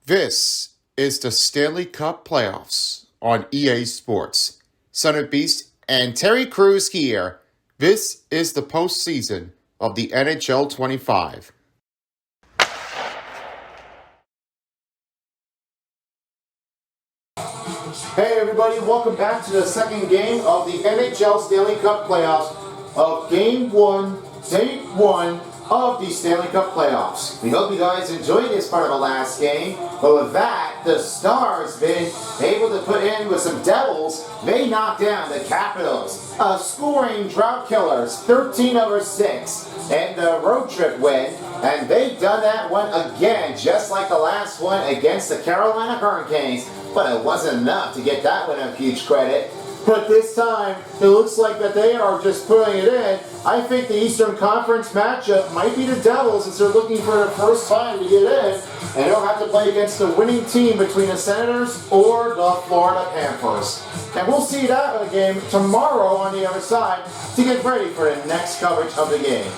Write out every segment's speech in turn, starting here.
This is the Stanley Cup playoffs on EA Sports. Son of Beast and Terry Crews here. This is the postseason of the NHL 25. Hey everybody, welcome back to the second game of the NHL Stanley Cup playoffs of Game 1, Day 1 of the Stanley Cup playoffs. We hope you guys enjoyed this part of the last game, but with that, the Stars been able to put in with some Devils. They knocked down the Capitals, scoring drought killers, 13-6, and the road trip win, and they've done that one again, just like the last one against the Carolina Hurricanes, but it wasn't enough to get that one a huge credit. But this time, it looks like that they are just putting it in. I think the Eastern Conference matchup might be the Devils, as they're looking for the first time to get in, and they'll have to play against the winning team between the Senators or the Florida Panthers. And we'll see that in the game tomorrow on the other side to get ready for the next coverage of the game.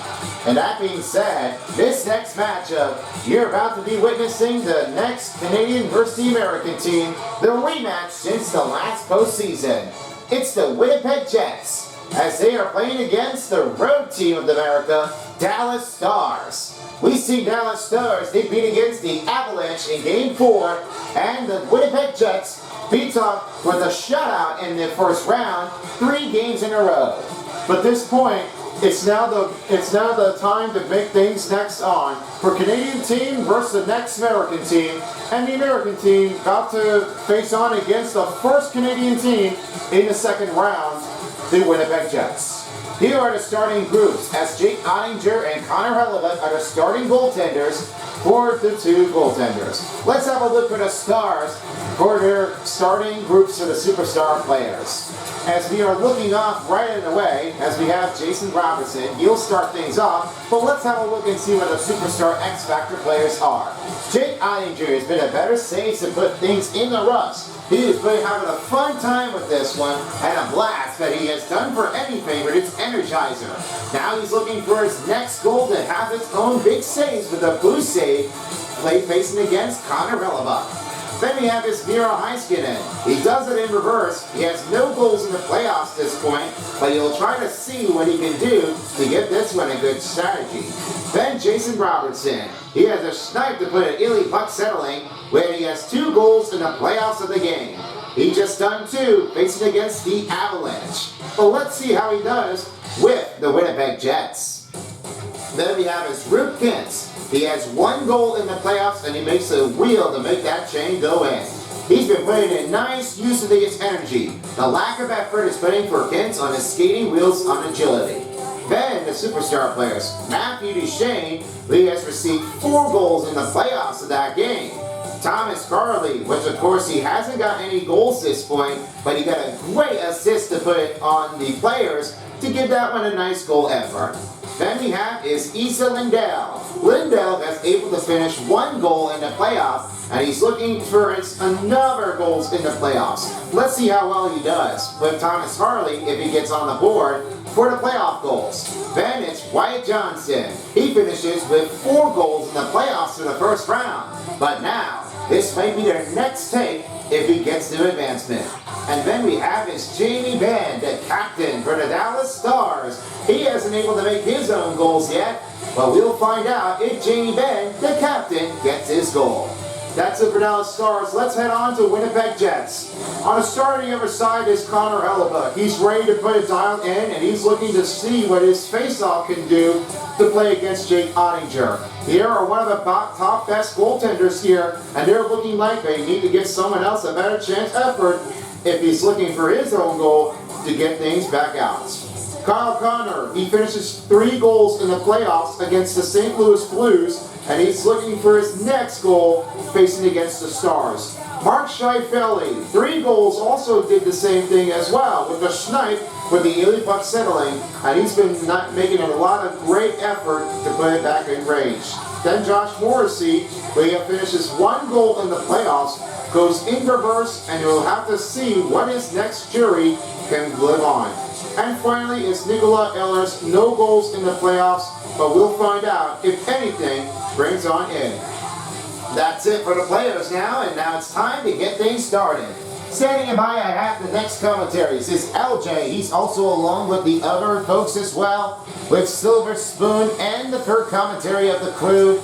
And that being said, this next matchup, you're about to be witnessing the next Canadian versus the American team, the rematch since the last postseason. It's the Winnipeg Jets, as they are playing against the road team of America, Dallas Stars. We see Dallas Stars, they beat against the Avalanche in Game 4, and the Winnipeg Jets beat up with a shutout in the first round, 3 games in a row. But this point, it's now the time to make things next on for Canadian team versus the next American team, and the American team about to face on against the first Canadian team in the second round, the Winnipeg Jets. Here are the starting groups, as Jake Ottinger and Connor Hellebuyck are the starting goaltenders for the two goaltenders. Let's have a look at the Stars for their starting groups for the superstar players. As we are looking off right away, as we have Jason Robertson, he'll start things off, but let's have a look and see what the superstar X-Factor players are. Jake Ottinger has been a better save to put things in the rust. He has been having a fun time with this one, and a blast that he has done for any favorite, it's Energizer. Now he's looking for his next goal to have its own big saves with a boost save, play facing against Connor Hellebuyck. Then we have his Miro Heiskanen. He does it in reverse. He has no goals in the playoffs at this point, but he'll try to see what he can do to get this one a good strategy. Then Jason Robertson. He has a snipe to put an illy puck settling, where he has 2 goals in the playoffs of the game. He just done 2, facing against the Avalanche. But let's see how he does with the Winnipeg Jets. Then we have his Ruth Kintz. He has 1 goal in the playoffs, and he makes a wheel to make that chain go in. He's been putting in nice use of his energy. The lack of effort is putting for Kintz on his skating wheels on agility. Then the superstar players, Matthew Duchene, he has received 4 goals in the playoffs of that game. Thomas Carley, which of course he hasn't got any goals this point, but he got a great assist to put it on the players to give that one a nice goal effort. Then we have is Esa Lindell. Lindell is able to finish 1 goal in the playoff, and he's looking for another goals in the playoffs. Let's see how well he does with Thomas Harley if he gets on the board for the playoff goals. Then it's Wyatt Johnson. He finishes with 4 goals in the playoffs in the first round. But now, this might be their next take if he gets to advancement. And then we have is Jamie Benn, the captain for the Dallas Stars. He hasn't been able to make his own goals yet, but we'll find out if Jamie Benn, the captain, gets his goal. That's it for Dallas Stars. Let's head on to Winnipeg Jets. On the starting other side is Connor Hellebuyck. He's ready to put it dialed in, and he's looking to see what his faceoff can do to play against Jake Ottinger. Here are one of the top best goaltenders here, and they're looking like they need to give someone else a better chance effort if he's looking for his own goal to get things back out. Kyle Connor, he finishes 3 goals in the playoffs against the St. Louis Blues, and he's looking for his next goal facing against the Stars. Mark Scheifele, 3 goals, also did the same thing as well with the snipe with the illy puck settling, and he's been making a lot of great effort to put it back in range. Then Josh Morrissey, where he finishes 1 goal in the playoffs, goes in reverse, and you'll have to see what his next jury can live on. And finally is Nikola Ehlers, no goals in the playoffs, but we'll find out if anything brings on in. That's it for the players now, and now it's time to get things started. Standing by, I have the next commentaries. It's LJ. He's also along with the other folks as well, with Silver Spoon and the third commentary of the crew.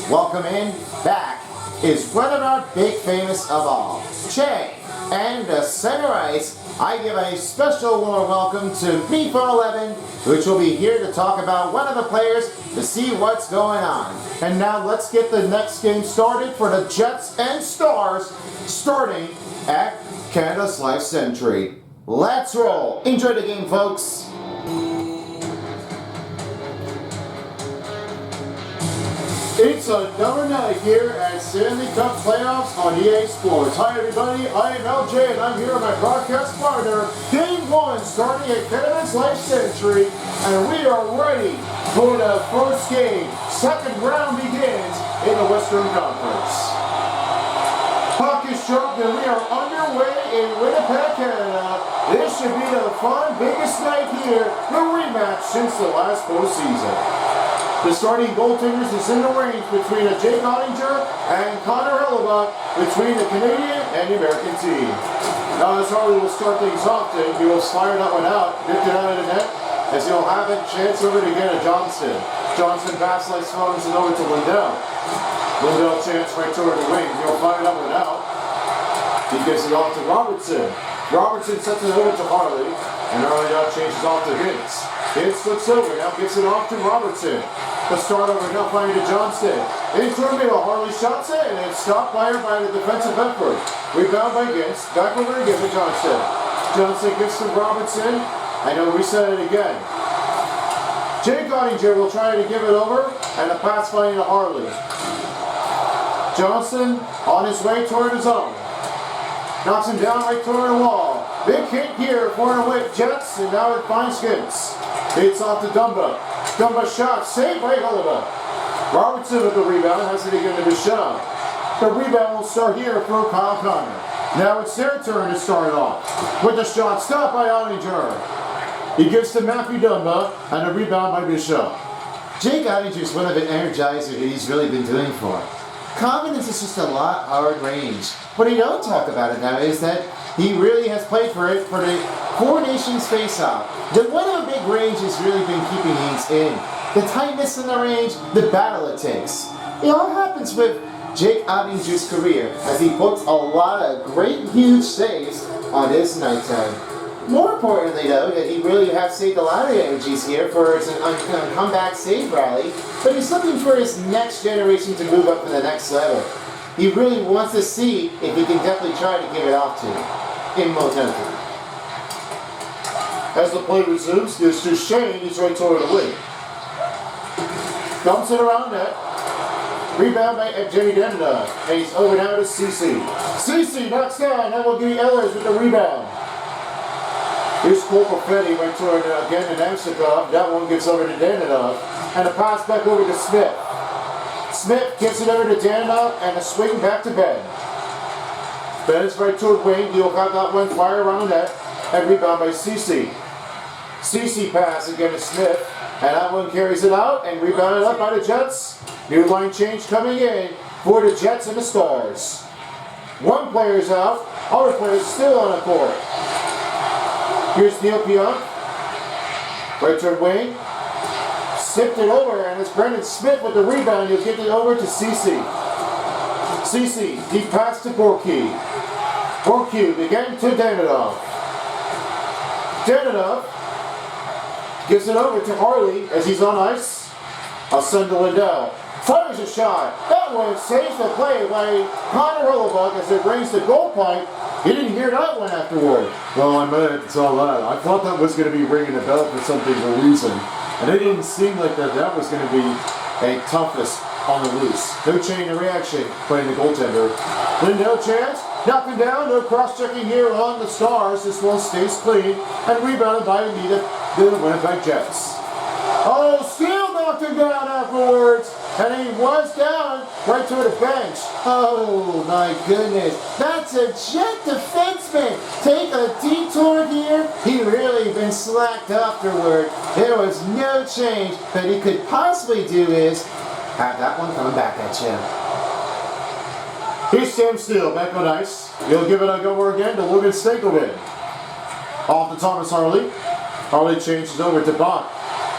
Welcome in. Back is one of our big famous of all, Che. And the center ice, I give a special warm welcome to B411, which will be here to talk about one of the players to see what's going on. And now let's get the next game started for the Jets and Stars, starting at Canada's Life Century. Let's roll. Enjoy the game, folks. It's another night here at Stanley Cup Playoffs on EA Sports. Hi everybody, I am LJ and I'm here with my broadcast partner. Game 1 starting at Canada's Life Century, and we are ready for the first game. Second round begins in the Western Conference. Puck is dropped and we are underway in Winnipeg, Canada. This should be the fun, biggest night here, the rematch since the last postseason. The starting goaltenders is in the range between Jake Ottinger and Connor Hellebuck between the Canadian and the American team. Now as Harley will start things off, he will fire that one out, nipped it out of the net, as he'll have a chance over to get a Johnston. Johnston backslides throws it over to Lindell. Lindell chance right toward the wing. He'll fire that one out. He gives it off to Robertson. Robertson sets it over to Harley, and Harley now changes off to Hintz. Hintz flips over, now gets it off to Robertson. The start over now finding to Johnston. Into the middle, Harley shots it, and it's stopped by the defensive effort. Rebound by Gintz, back over again to Johnston. Johnston gives to Robertson, and he'll reset it again. Jake Ottinger will try to give it over, and a pass finding to Harley. Johnston on his way toward his own. Knocks him down right toward the wall. Big hit here for the Whip Jets, and now it finds Gintz. Hits off to Dumba. Dumba shot, saved by Hellebuck. Robertson with the rebound, has it again to the shot. The rebound will start here for Kyle Connor. Now it's their turn to start off. With the shot, stopped by Ottinger. He gives to Matthew Dumba, and a rebound by Bishop. Jake Ottinger is one of the energizers that he's really been doing for him. Confidence is just a lot hard range. What he don't talk about it now is that he really has played for it for the Four Nations face-off. One of the big range has really been keeping things in. The tightness in the range, the battle it takes. It all happens with Jake Ottinger's career as he puts a lot of great, huge saves on his nighttime. More importantly, though, that he really has saved a lot of energies here for his comeback save rally, but he's looking for his next generation to move up to the next level. He really wants to see if he can definitely try to give it off to him in momentum. As the play resumes, gives to Shane, he's right toward the wing. Dumps it around net. Rebound by Jimmy Denda, and he's over now to CC. CC knocks down, that will give Ehlers with the rebound. Here's Cole Perfetti right toward again to Namstikov. That one gets over to Danilov, and a pass back over to Smith. Smith gets it over to Danilov, and a swing back to Ben. Ben is right toward wing. He'll have that one fire around the net, and rebound by CC. CC pass again to Smith, and that one carries it out, and rebounded up by the Jets. New line change coming in for the Jets and the Stars. One player's out, other players still on the court. Here's Neil Pionk, right toward wing. Sipped it over, and it's Brendan Smith with the rebound. He'll get it over to CC. CC, deep pass to Gorky. Gorky again to Danilov. Danilov gives it over to Harley as he's on ice. I'll send to Lindell. Fires a shot. That one saves the play by Connor Hellebuck as it rings the goal pipe. He didn't hear that one afterward. Well, I meant it's all that. I thought that was going to be ringing a bell for something for a reason. And it didn't seem like that was going to be a toughest on the loose. No chain of reaction playing the goaltender. Lindell chance. Knocking down. No cross-checking here on the Stars. This one stays clean. And rebounded by the Winnipeg Jets. Oh, Steele knocked him down afterwards. And he was down right to the bench. Oh my goodness. That's a Jet defenseman. Take a detour here. He really been slacked afterward. There was no change that he could possibly do is have that one coming back at you. He stands still, back on ice. He'll give it a go again to Logan Stanley. Off to Thomas Harley. Harley changes over to Bach.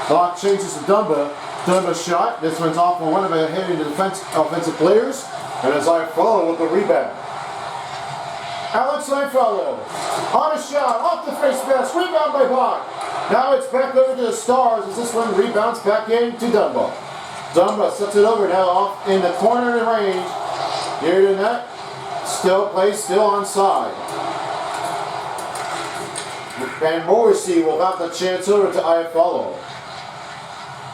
Bach changes to Dumba. Dumba shot. This one's off on one of the heading offensive players. And as I follow with the rebound. Alex Ifollow on a shot, off the face mask, rebound by Bach. Now it's back over to the Stars as this one rebounds back in to Dumba. Dumba sets it over now off in the corner of the range. Near the net, still onside. And Morrissey will have the chance over to Ifollow.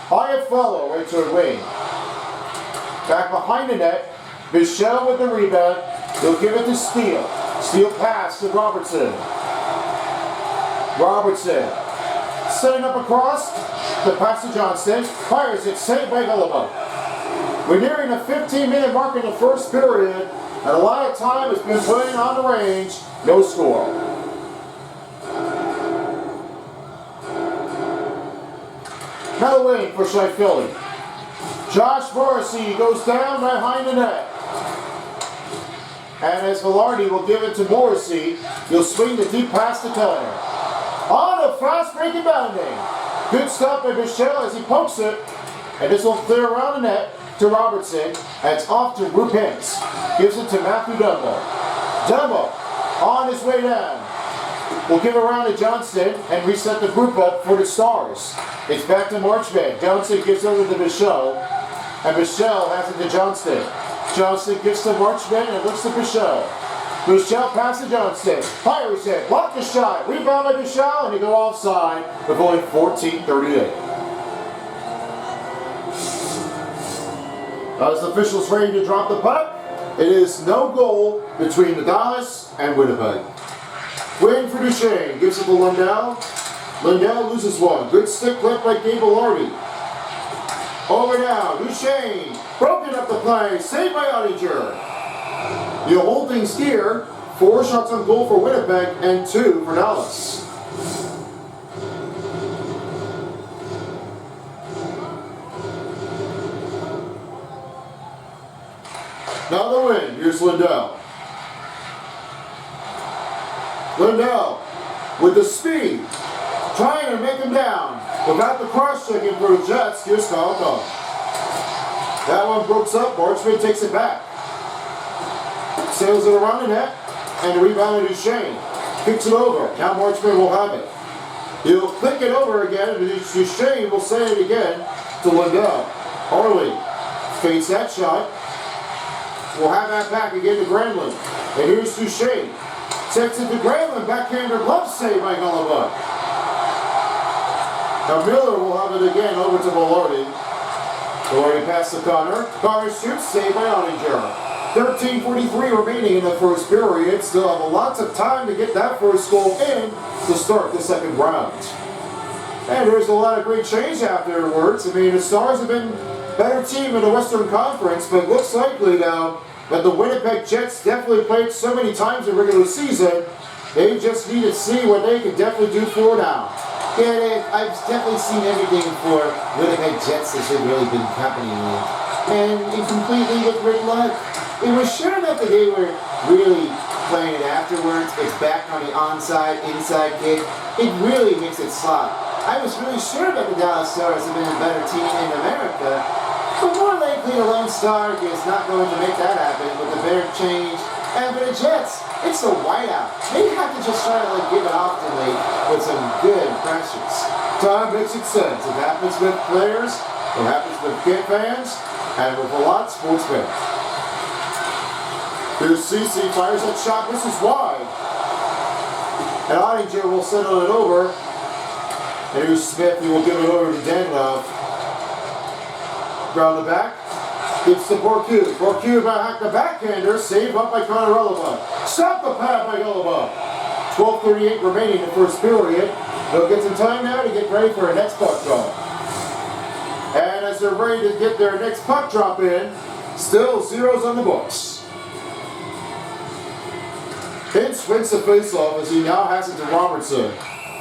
Ifollow right toward wing. Back behind the net, Michelle with the rebound. He'll give it to Steele. Steele pass to Robertson. Robertson setting up across. The pass to Johnston. Fires it, saved by Gulliver. We're nearing the 15-minute mark in the first period, and a lot of time has been put on the range. No score. Another wing for Philly. Josh Morrissey goes down behind the net. And as Velarde will give it to Morrissey, he'll swing the deep pass to Turner. On a fast break and bounding. Good stop by Michelle as he pokes it. And this will clear around the net to Robertson. And it's off to Rupins. Gives it to Matthew Dumbo. Dumbo on his way down. We'll give it around to Johnston and reset the group up for the Stars. It's back to Marchman. Johnston gives over to Michelle. And Michelle has it to Johnston. Johnston gives to Marchman and looks to Michelle. Michelle passes to Johnston. Fires it. Block the shot. Rebound by Michelle and he go offside with only 14:38. As the officials ready to drop the puck, it is no goal between the Dallas and Winnipeg. Win for Duchesne. Gives it to Lundell. Lundell loses one. Good stick left by Gabe Velarde. Over now, Duchesne, broken up the play, saved by Ottinger. The whole thing's here, 4 shots on goal for Winnipeg and 2 for Dallas. Now the win, here's Lundell. Lundell with the speed, trying to make him down. Without the cross-checking for the Jets, here's Kyle. That one breaks up, Marchman takes it back. Sails it around the net, and the rebound to Duchesne. Kicks it over, now Marchman will have it. He'll click it over again, and Duchesne will say it again to Lundell. Harley fades that shot. We'll have that back again to Granlund. And here's Duchesne. Sets it to Granlund, backhander glove save by Gulliver. Now Miller will have it again over to Velarde. Velarde passes to Connor. Connor shoots, saved by Ottinger. 13:43 remaining in the first period. Still have lots of time to get that first goal in to start the second round. And there's a lot of great change afterwards. I mean, the Stars have been a better team in the Western Conference, but it looks likely now that the Winnipeg Jets definitely played so many times in regular season, they just need to see what they can definitely do for now. Yeah, I've definitely seen everything for Winnipeg Jets as they've really been accompanying it. And completely with Rick Luck. It was sure enough that they were really playing it afterwards. It's back on the onside, inside kick. It really makes it slot. I was really sure that the Dallas Stars have been a better team in America, but more likely the Lone Star is not going to make that happen with the better change. And for the Jets, it's a whiteout. They have to just try to give it off to late with some good pressures. Time makes it sense. It happens with players, it happens with fans, and with a lot of sports fans. Here's CC, fires that shot, misses wide. And Ottinger will settle it over. And here's Smith, he will give it over to Danilov. Round the back. Gives to Bourque. Bourque back the backhander. Saved up by Connor Gulliver. Stop the pad by Gulliver. 12:38 remaining in the first period. They'll get some time now to get ready for a next puck drop. And as they're ready to get their next puck drop in, still zeros on the books. Vince wins the faceoff as he now has it to Robertson.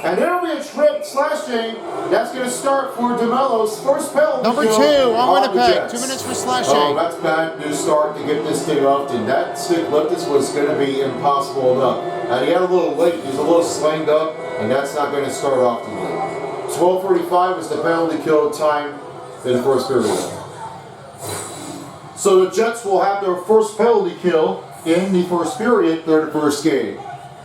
And there will be a trip slashing. That's going to start for DeMello's first penalty. Number kill 2 on the Winnipeg. Jets. 2 minutes for slashing. Oh, that's bad news start to get this thing off. And that stick lift was going to be impossible enough. And he had a little late. He's a little slanged up, and that's not going to start off too late. 12:45 was the penalty kill time in the first period. So the Jets will have their first penalty kill in the first period, their first game.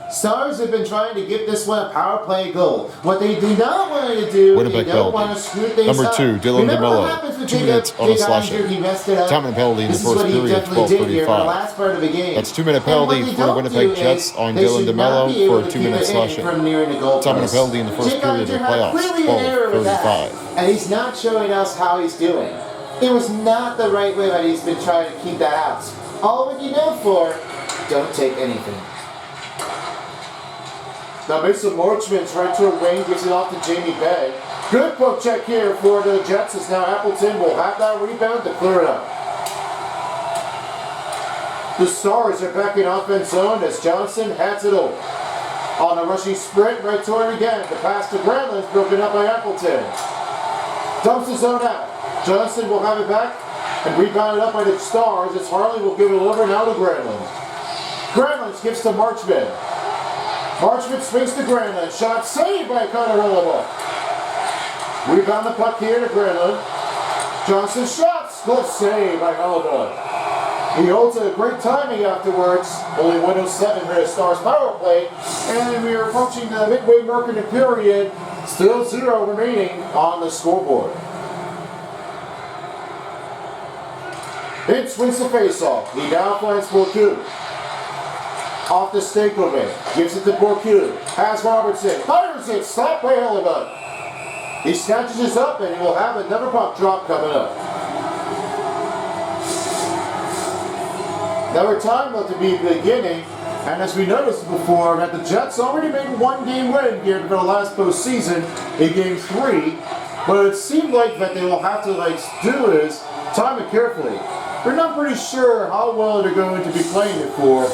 Stars have been trying to get this one a power play goal. What they do not want to do, Winnipeg they don't penalty. want to screw things Number up. 2, Dylan Remember what DeMello. happens when 2 they minutes get on a big slashing. injured, he messed it up. Time and penalty in the This is first what he period, definitely did here in the 12:35. last part of the game. That's 2-minute And penalty what they for the don't Winnipeg do Jets is on they Dylan should not DeMello be able for a to 2-minute keep it in slashing. from nearing the goal Time and post. penalty in the first Jake period of the Oettinger had playoffs, clearly an error with that, 12:35. and he's not showing us how he's doing. It was not the right way that he's been trying to keep that out. All what you know for, don't take anything. Now Mason Marchman's right to a wing, gives it off to Jamie Bay. Good poke check here for the Jets as now Appleton will have that rebound to clear it up. The Stars are back in offense zone as Johnson hands it over. On a rushing sprint, right to him again. The pass to Granlund's broken up by Appleton. Dumps the zone out. Johnson will have it back and rebounded up by the Stars as Harley will give it over now to Granlund. Granlund gives to Marchman. Marchman swings to Granlund. Shot saved by Connor Hellebuyck. Rebound the puck here to Granlund. Johnson shots. Good save by Hellebuyck. He holds a great timing afterwards. Only 1:07 for the Stars power play. And we are approaching the midway mark in the period. Still 0 remaining on the scoreboard. Hintz wins the faceoff. He now finds Bourque. Off the Stankovic, gives it to Bourque, has Robertson, fires it, stopped by Hellebuyck. He snatches this up and he will have another puck drop coming up. Another time left to be beginning, and as we noticed before, that the Jets already made one game win here for the last postseason in Game 3, but it seemed like that they will have to do is time it carefully. We're not pretty sure how well they're going to be playing it for.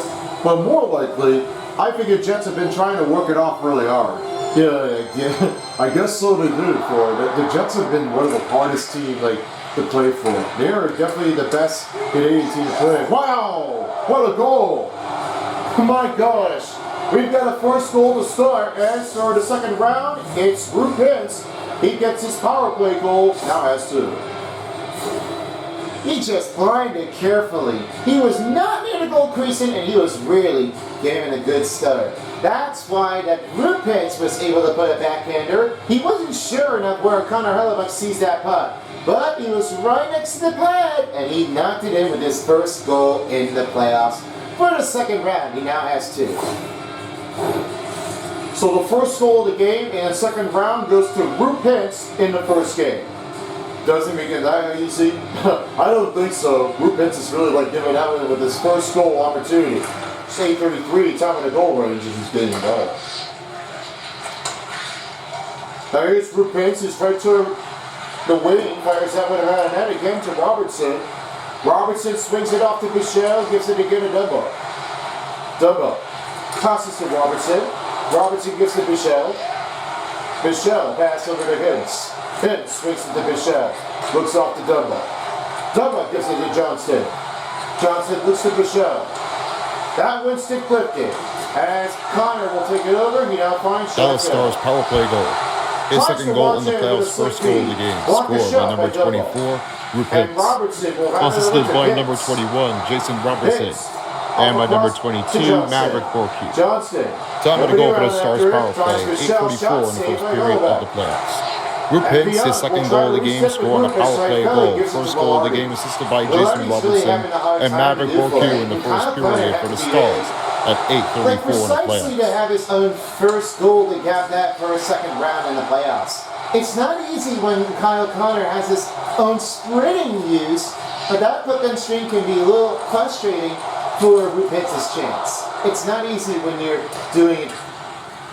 But more likely, I think the Jets have been trying to work it off really hard. Yeah, I guess so they do for it. The Jets have been one of the hardest teams to play for. They are definitely the best Canadian team to play. Wow, what a goal! My gosh, we've got a first goal to start, and for the second round, it's Ruth Hintz. He gets his power play goal, now has 2. He just blinded carefully. He was not near the goal creasing, and he was really giving a good start. That's why that Ruth Hintz was able to put a backhander. He wasn't sure enough where Connor Hellebuyck sees that puck, but he was right next to the pad, and he knocked it in with his first goal in the playoffs. For the second round, he now has 2. So the first goal of the game in the second round goes to Ruth Hintz in the first game. Doesn't make it that easy? I don't think so. Ruth Hintz is really giving out with his first goal opportunity. It's 8:33, time of the goal range, and he's getting involved. Now here's Ruth Hintz, who's right to the wing, fires that one around the net again to Robertson. Robertson swings it off to Bichelle, gives it again to Dumbo. Dumbo passes to Robertson. Robertson gives to Bichelle. Bichelle pass over to Hintz. Hintz swings it to Bichelle. Looks off to Dumbo. Dumbo gives it to Johnston. Johnston looks to Bichelle. That one stick clipped it. As Connor will take it over, he now finds Dallas Stars power play goal. His second goal in the playoffs, first goal of the game. Scored by number 24, Ruth Hintz. Assisted by number 21, Jason Robertson. And by number 22, Maverick Bourque. Johnston. Time of the goal for the Stars power play, 8:44 in the first period of the playoffs. Ruth Hintz, his second goal of the game, scoring a power play goal. First goal of the game assisted by Jason Robertson and Maverick Bourque in the first period for the Stars at 8:34 in the Precisely playoffs. to have his own first goal to get that for a second round in the playoffs. It's not easy when Kyle Connor has his own sprinting use, but that puck on string can be a little frustrating for Ruth Hintz's chance. It's not easy when you're doing it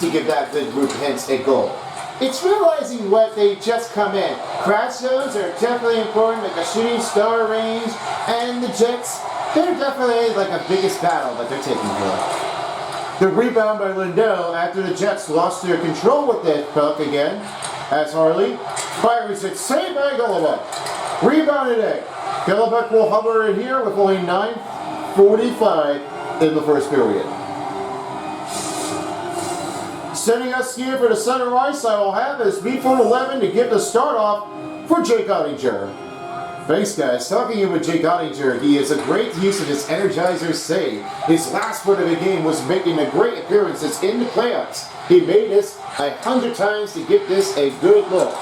to give that good Ruth Hintz a goal. It's realizing what they just come in. Crash zones are definitely important, like a shooting star range, and the Jets, they're definitely a biggest battle that they're taking for. The rebound by Lindell after the Jets lost their control with the puck again. As Harley fires it, saved by Golobuck. Rebounded it. Golobuck will hover in here with only 9:45 in the first period. Sending us here for the center ice, I will have as B411 to give the start off for Jake Ottinger. Thanks, guys. Talking with Jake Ottinger, he has a great use of his Energizer save. His last part of the game was making a great appearances in the playoffs. He made this 100 times to get this a good look.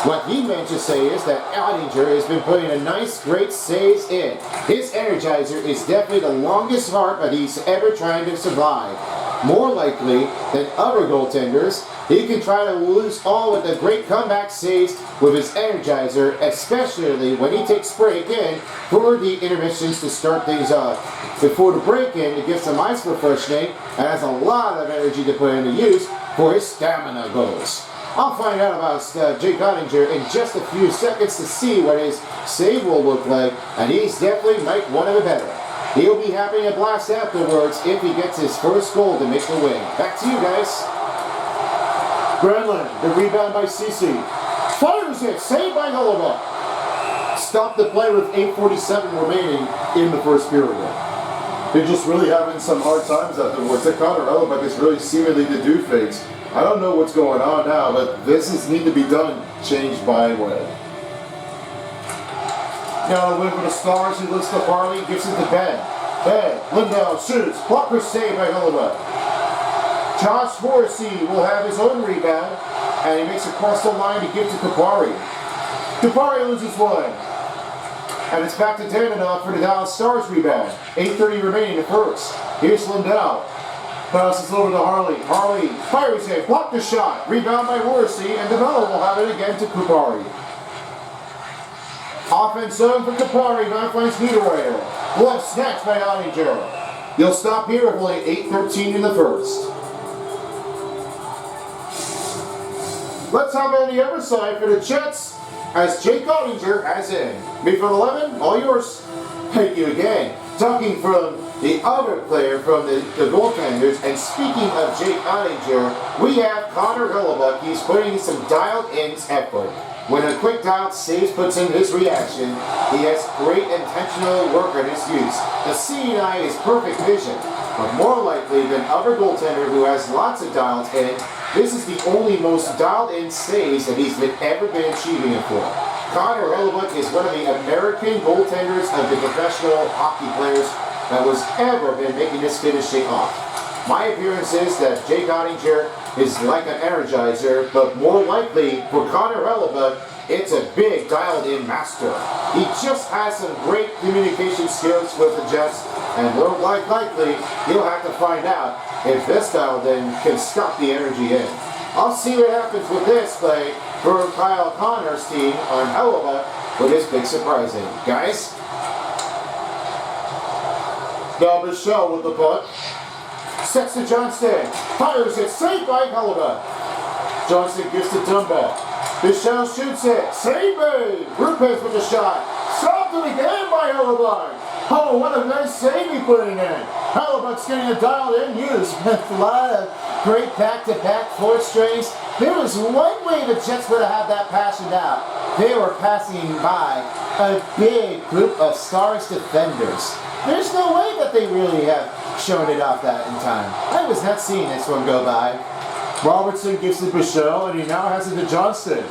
What he meant to say is that Ottinger has been putting a nice, great saves in. His Energizer is definitely the longest heart that he's ever trying to survive. More likely than other goaltenders, he can try to lose all with the great comeback saves with his Energizer, especially when he takes break in for the intermissions to start things off. Before the break-in, to get some ice refreshing and has a lot of energy to put into use for his stamina goals. I'll find out about Jake Ottinger in just a few seconds to see what his save will look like, and he's definitely might one of the better. He'll be having a blast afterwards if he gets his first goal to make the win. Back to you guys. Granlund, the rebound by Cece. Fires it, saved by Golobuck. Stop the play with 8:47 remaining in the first period. They're just really having some hard times afterwards. That Connor Hellebuyck is really seemingly the do fakes. I don't know what's going on now, but this is need to be done, changed by way. Now the win for the Stars, he looks to Farley, gives it to Ben. Ben, Lindell shoots, blocker save by Hellebuyck. Josh Morrissey will have his own rebound, and he makes a cross the line to give to Kupari. Kupari loses one. And it's back to Dananoff for the Dallas Stars rebound. 8:30 remaining in the first. Here's Lindell. Passes over to Harley. Harley fires it, blocked the shot. Rebound by Morrissey, and DeMello will have it again to Kupari. Offense zone for Kupari, now finds Niederreiter. Glove snatched by Ottinger. You'll stop here with only 8:13 in the first. Let's have on the other side for the Jets, as Jake Ottinger has in. B411, all yours. Thank you again. Talking from the other player from the goaltenders, and speaking of Jake Ottinger, we have Connor Hellebuyck. He's putting some dialed-in effort. When a quick dialed saves puts in his reaction, he has great intentional work on his use. The seeing eye is perfect vision, but more likely than other goaltender who has lots of dialed in, this is the only most dialed in saves that he's ever been achieving it for. Connor Hellebuyck is one of the American goaltenders of the professional hockey players that was ever been making this finishing off. My appearance is that Jake Ottinger is like an Energizer, but more likely for Connor Hellebuyck, it's a big dialed-in master. He just has some great communication skills with the Jets, and more likely you'll have to find out if this dialed-in can stop the energy in. I'll see what happens with this play for Kyle Connor's team on Hellebuyck with his big surprising. Guys? Now Michelle with the puck. Sets to Johnston. Fires it. Saved by Hellebuyck. Johnston gives to Dumba. Michelle shoots it. Save made. Rupes with the shot. Stopped it again by Hellebuyck. Oh, what a nice save he putting in. Hellebuyck's getting a dialed-in use with a lot of great back-to-back fourth strings. There was one way the Jets would have had that passing out. They were passing by a big group of Stars defenders. There's no way that they really have shown it off that in time. I was not seeing this one go by. Robertson gives to Bichelle, and he now has it to Johnston.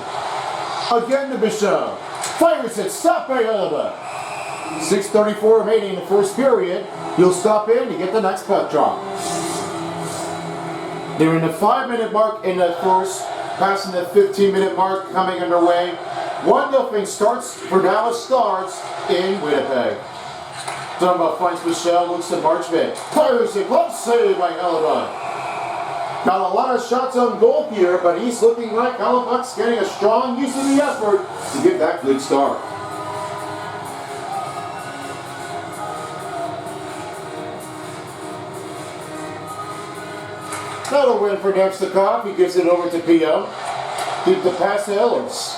Again to Bichelle. Fires it, stopped by Hellebuyck. 6:34 remaining in the first period. You'll stop in to get the next puck drop. They're in the 5-minute mark in the first, passing the 15-minute mark coming underway. 1-0 starts for Dallas Stars in Winnipeg. Dumba finds Michelle, looks to Marchment. Fires it, glove save by Hellebuyck. Got a lot of shots on goal here, but he's looking like Hellebuyck's getting a strong use of the effort to get that good start. That'll win for Nemstikov. He gives it over to P.O. Keep the pass to Ellis.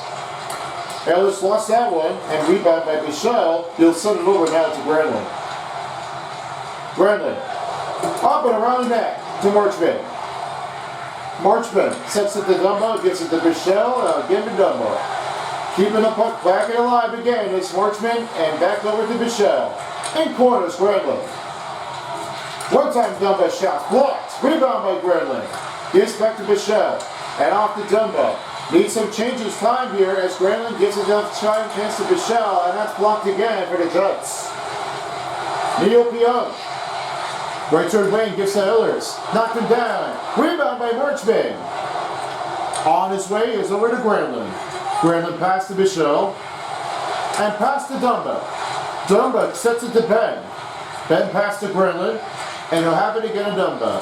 Ellis lost that one, and rebound by Michelle. He'll send it over now to Granlund. Granlund, up and around the net. to Marchman. Marchman sets it to Dumbo, gives it to Bichelle, again to Dumbo. Keeping the puck back and alive again. It's Marchman and back over to Bichelle. In corner, Granlund. One time Dumbo shot, blocked. Rebound by Granlund. Gives back to Bichelle and off to Dumbo. Needs some changes time here as Granlund gives enough time chance to Bichelle, and that's blocked again for the Jets. Neil Pionk. Right toward Wayne gives to Ehlers. Knocked him down. Rebound by Marchman. On his way is over to Granlund. Granlund pass to Bichelle. And pass to Dumbo. Dumbo sets it to Ben. Ben pass to Granlund. And he'll have it again to Dumbo.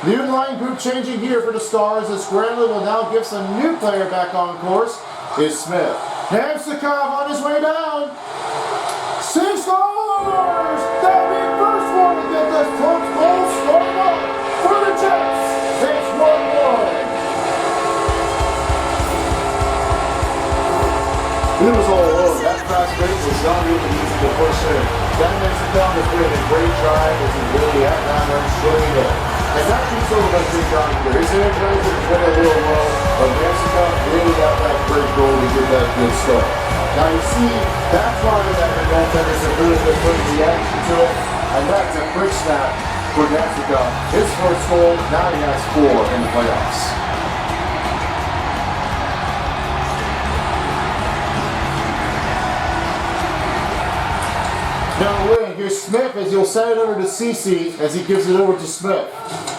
New line group changing here for the Stars as Granlund will now give some new player back on course. Is Smith. Namsakov on his way down. 6 Stars! That'll be the first one to get this close goal started up for the Jets. It's 1-1. It was all alone. That fast break was not really easy to push in. That Mexican was doing a great drive as he really had that run straight in. And that keeps over that thing down here. His energizer is went a little low, but Mexican really got that great goal to get that good start. Now you see, that's why that momentum is a really good putting the action to it. And that's a quick snap for Mexico. His first goal, now he has 4 in the playoffs. Now Wayne, here's Smith as he'll set it over to Cece as he gives it over to Smith.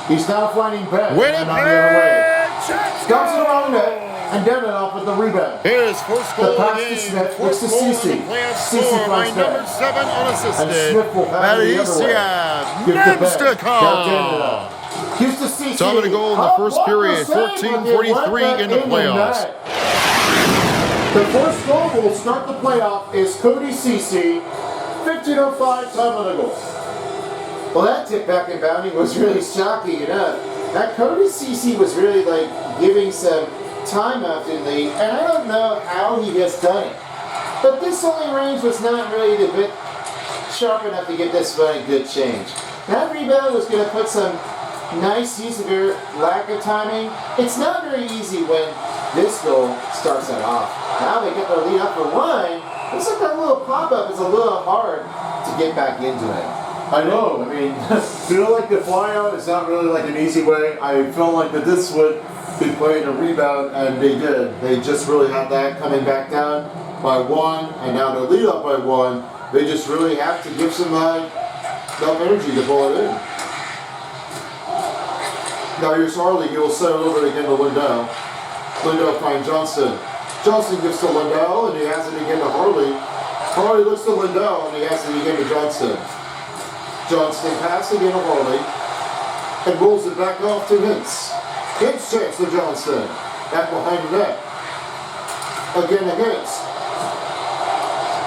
He's now finding Ben. Win it, and on the other way. Jets Dumps it around net and Deminoff with the rebound. Here's first goal The of pass the to game. Smith, First looks to goal in Cece. the playoff Cece score by finds number Ben. 7 unassisted. And Smith will have it the other way. Alicia Give to Ben. Namstakov. Deminoff. Gives to Cece. Top of the goal in the first period. 14:43 in the playoffs. The first goal will start the playoff is Cody Cece. 15:05 time on the goal. Well, that tip back and bounding was really shocking enough. That Cody Cece was really like giving some time out in the, and I don't know how he has done it. But this only range was not really a bit sharp enough to get this very good change. That rebound was going to put some nice use of your lack of timing. It's not very easy when this goal starts it off. Now they get their lead up for 1. Looks like that little pop-up is a little hard to get back into it. I know. I mean, feel like the flyout is not really like an easy way. I felt like that this would be playing a rebound, and they did. They just really had that coming back down by 1, and now they're lead up by 1. They just really have to give some enough energy to pull it in. Now here's Harley. He'll set it over again to Lindell. Lindell finds Johnston. Johnston gives to Lindell, and he has it again to Harley. Harley looks to Lindell, and he has it again to Johnston. Johnston passes again to Harley, and rolls it back off to Hintz. Hintz checks to Johnston. Back behind the net. Again to Hintz.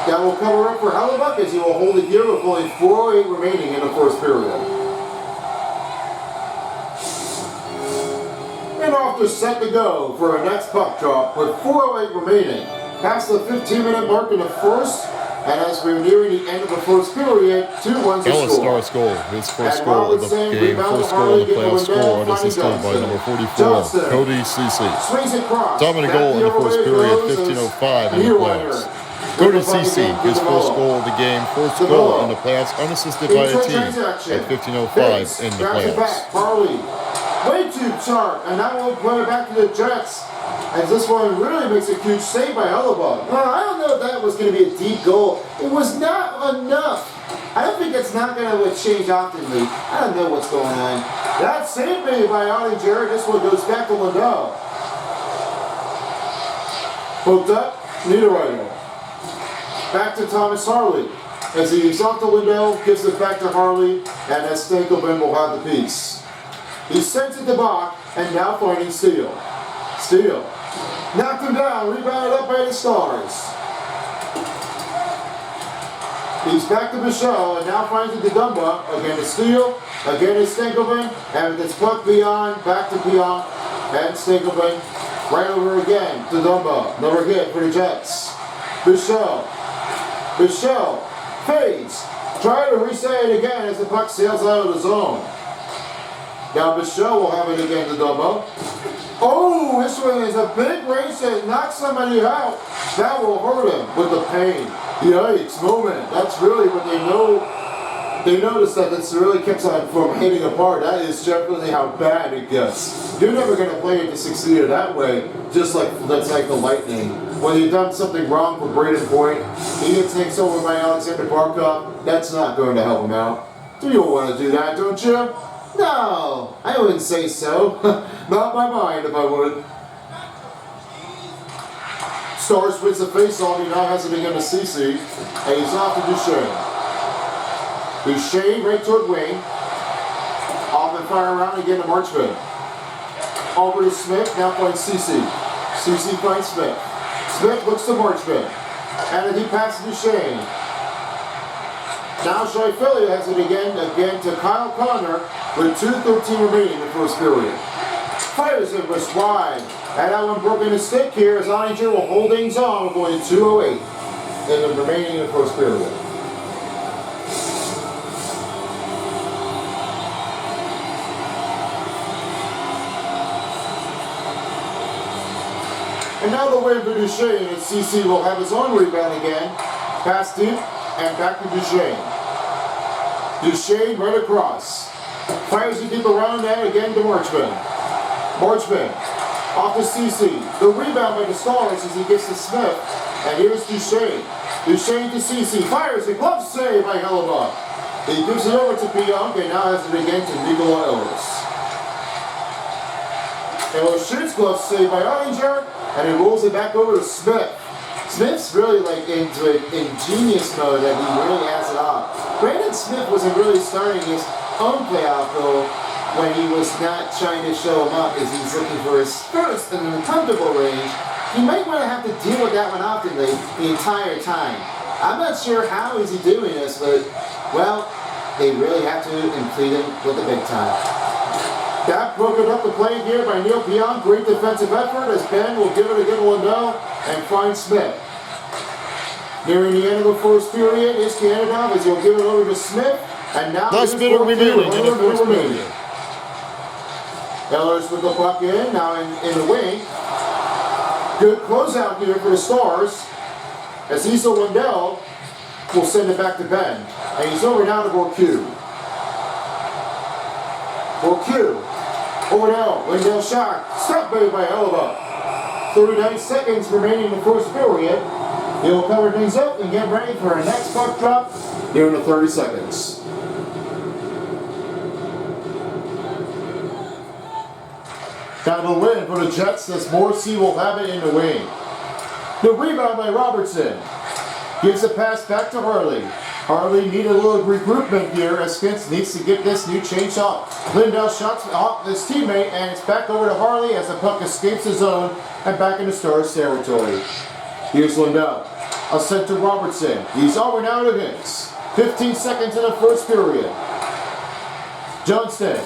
That will cover up for Hellebuck as he will hold it here with only 4:08 remaining in the first period. And off to set to go for a next puck drop with 4:08 remaining. Past the 15-minute mark in the first, and as we're nearing the end of the first period, 2-1 to Ellis score. Star's goal. His first And goal of the Robertson game. rebounds First to goal in the Harley, playoff gets score. Lindell, Unassisted by Johnson. number 44, Johnson. Cody Cece. Swings it cross. Top of the Back goal in the other first way period. goes as 15:05 in the Niederreiter. playoffs. Cody Cece, his first goal of the game. First goal in the playoffs. Unassisted by a team at 15:05 in the playoffs. Harley, way too sharp, and that will put it back to the Jets. As this one really makes a huge save by Hellebuck. Well, I don't know if that was going to be a deep goal. It was not enough. I don't think it's not going to change oftenly. I don't know what's going on. That save made by Ollie Jarrett. This one goes back to Lindell. Hooked up, Niederreiter. Back to Thomas Harley. As he's off to Lindell, gives it back to Harley, and as Stankelman will have the piece. He sends it to Bach, and now finding Steele. Steele. Knocked him down, rebounded up by the Stars. He's back to Michelle, and now finds it to Dumba. Again to Steele, again to Stankelman, and it's puck beyond, back to Pionk, and Stankelman. Right over again to Dumba. Another hit for the Jets. Michelle. Michelle fades. Try to reset it again as the puck sails out of the zone. Now Michelle will have it again to double. Oh, this one is a big race that knocks somebody out. That will hurt him with the pain. Yikes, moment. That's really what they know. They notice that it's really keeps on from hitting apart. That is definitely how bad it gets. You're never going to play it to succeed it that way, just like that's like the Lightning. When you've done something wrong for Braden Point, he gets takes over by Alexander Barkov, that's not going to help him out. You don't want to do that, don't you? No, I wouldn't say so. Not my mind if I would. Stars wins the face-off. He now has it again to CC, and he's off to Duchesne. Duchesne right toward wing. Off and fire around again to Marchman. Over to Smith, now finds CC. CC finds Smith. Smith looks to Marchman. And he passes Duchesne. Now Shifley has it again to Kyle Connor with 2:13 remaining in the first period. Fires it was wide. And that one broke in his stick here as Oninger will hold things on. We're going to 2:08 in the remaining in the first period. And now the win for Duchesne, and CC will have his own rebound again. Pass deep, and back to Duchesne. Duchesne right across. Fires it deep around that again to Marchman. Marchman off to CC. The rebound by the Stars as he gets to Smith. And here's Duchesne. Duchesne to CC. Fires it. Glove save by Hellebuck. He gives it over to Pionk and now has it again to Nikola Ellis. Ellis shoots, glove save by Oninger. And he rolls it back over to Smith. Smith's really like into it in genius mode that he really has it off. Brandon Smith wasn't really starting his own playoff goal when he was not trying to show him up as he's looking for his first in an uncomfortable range. He might want to have to deal with that one often the entire time. I'm not sure how is he doing this, but well, they really have to include him with the big time. That broken up the play here by Neil Pionk. Great defensive effort as Ben will give it again to Lindell and find Smith. Nearing the end of the first period is Canada as he'll give it over to Smith. And now Last minute remaining in the first period. Ellis with the puck in, now in the wing. Good closeout here for the Stars. As Issa Lindell will send it back to Ben. And he's over now to Bourque. Bourque. Over now, Lindell shot. Stop made by Hellebuck. 39 seconds remaining in the first period. He'll cover things up and get ready for our next puck drop here in the 30 seconds. Now the win for the Jets as Morrissey will have it in the wing. The rebound by Robertson. Gives a pass back to Harley. Harley needed a little regroupment here as Spence needs to get this new change off. Lindell shots off his teammate and it's back over to Harley as the puck escapes the zone and back into Stars territory. Here's Lindell. A sent to Robertson. He's over now to Hicks. 15 seconds in the first period. Johnston.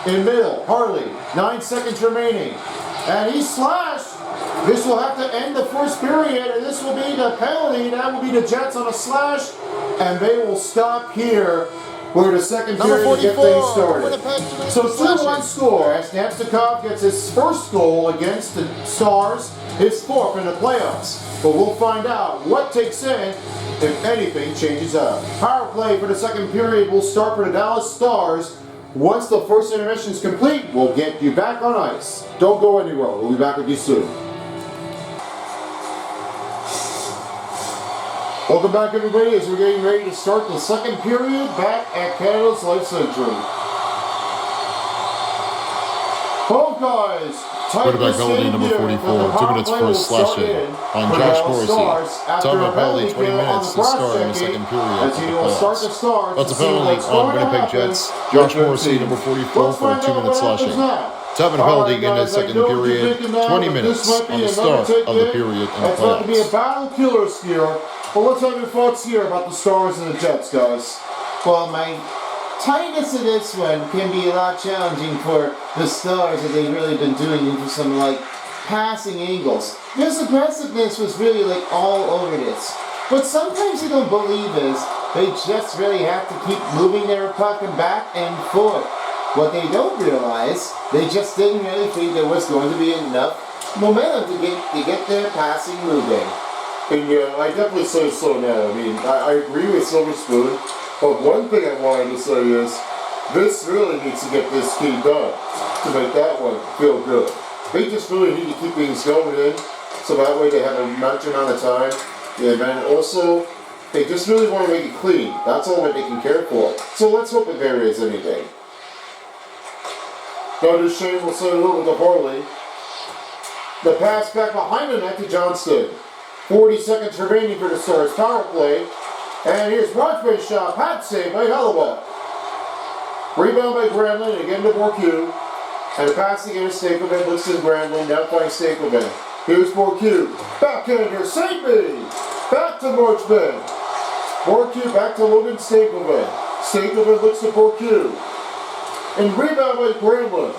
In middle. Harley. 9 seconds remaining. And he slashed. This will have to end the first period, and this will be the penalty. That will be the Jets on a slash, and they will stop here for the second period to get things started. So 2-1 score as Namstikov gets his first goal against the Stars, his fourth in the playoffs. But we'll find out what takes in if anything changes up. Power play for the second period will start for the Dallas Stars. Once the first intermission is complete, we'll get you back on ice. Don't go anywhere. We'll be back with you soon. Welcome back, everybody, as we're getting ready to start the second period back at Canada's Life Century. Hawkeyes, Quarterback penalty number 44, 2 minutes first slashing on Josh Morrissey. Time of penalty, 20 minutes to start in the second period of the playoffs. That's a penalty on Winnipeg Jets. Josh Morrissey, number 44, for a 2-minute slashing. Time of penalty in the second period, 20 minutes on the start of the period in the playoffs. It's about to be a battle killer here. Well, let's have your thoughts here about the Stars and the Jets, guys. Well, my tightness of this one can be a lot challenging for the Stars as they've really been doing into some like passing angles. This aggressiveness was really like all over this. But sometimes you don't believe is they just really have to keep moving their puck back and forth. What they don't realize, they just didn't really think there was going to be enough momentum to get their passing moving. And yeah, I definitely say so now. I mean, I agree with Silver Spoon, but one thing I wanted to say is, this really needs to get this team done to make that one feel good. They just really need to keep things going in, so that way they have a match amount of time. And then also, they just really want to make it clean. That's all that they can care for. So let's hope that there is anything. Now Shane will send it over to Harley. The pass back behind the net to Johnston. 40 seconds remaining for the Stars power play. And here's Marchman's shot. Pat save by Hellebuck. Rebound by Granlund, again to Bourque. And the pass again to Stapleton. Looks to Granlund, now playing Stapleton. Here's Bourque. Backhander, save me! Back to Marchman. Bourque back to Logan Stapleton. Stapleton looks to Bourque. And rebound by Granlund.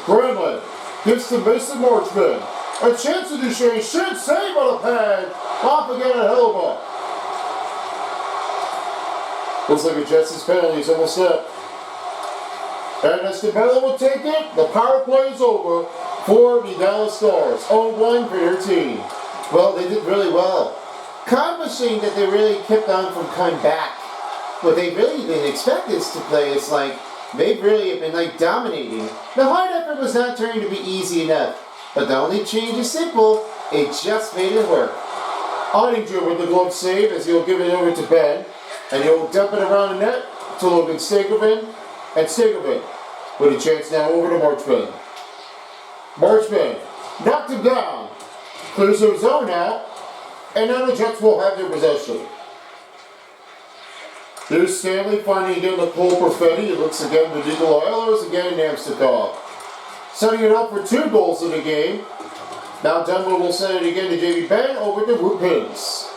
Granlund gives to Mason Marchman. A chance to Duchesne, should save on a pad. Off again at Hellebuck. Looks like a Jets' penalty is almost up. And as Cabela will take it, the power play is over for the Dallas Stars. 0-1 for their team. Well, they did really well. Accomplishing that they really kept on from coming back. What they really didn't expect this to play is like, they really have been like dominating. The hard effort was not turning to be easy enough. But the only change is simple, it just made it work. Ottinger with the glove save as he'll give it over to Ben. And he'll dump it around the net to Logan Stankovic. And Stankovic with a chance now over to Marchman. Marchman knocked him down. Clears their zone out. And now the Jets will have their possession. Here's Stanley finding again the Cole Perfetti. It looks again to Nikolai Ehlers, again Namstikov. Setting it up for 2 goals in the game. Now Denver will send it again to J.B. Ben over to Root Hits.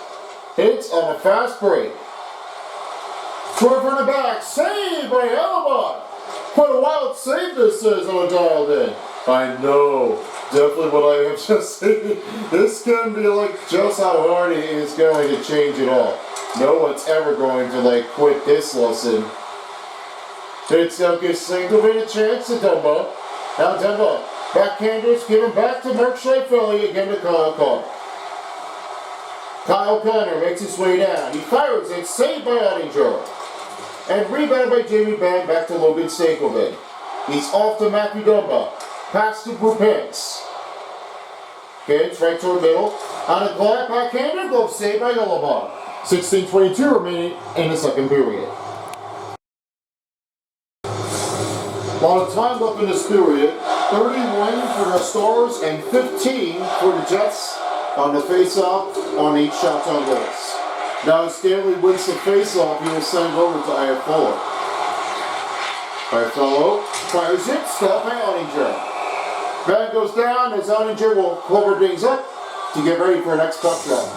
Hits on a fast break. Short from the back, saved by Hellebuck. What a wild save this is on a dialed in. I know, definitely what I have just seen. This can be like just how hard he is going to change it all. No one's ever going to like quit this lesson. Hits up, gives Stankovic a chance to Dumba. Now Dumba, backhanders, give him back to Mark Scheifele, again to Kyle Connor. Kyle Connor makes his way down. He fires it, saved by Ottinger. And rebounded by Jamie Benn, back to Logan Stankovic. He's off to Matthew Dumba. Pass to Brupins. Bench right toward middle. On a glad backhander, glove saved by Hellebuck. 16:22 remaining in the second period. A lot of time left in this period. 31 for the Stars and 15 for the Jets on the face-off on each shot on goals. Now as Stanley wins the face-off, he will send it over to Iafallo. Iafallo fires it, stopped by Ottinger. Bag goes down as Ottinger will cover things up to get ready for the next puck drop.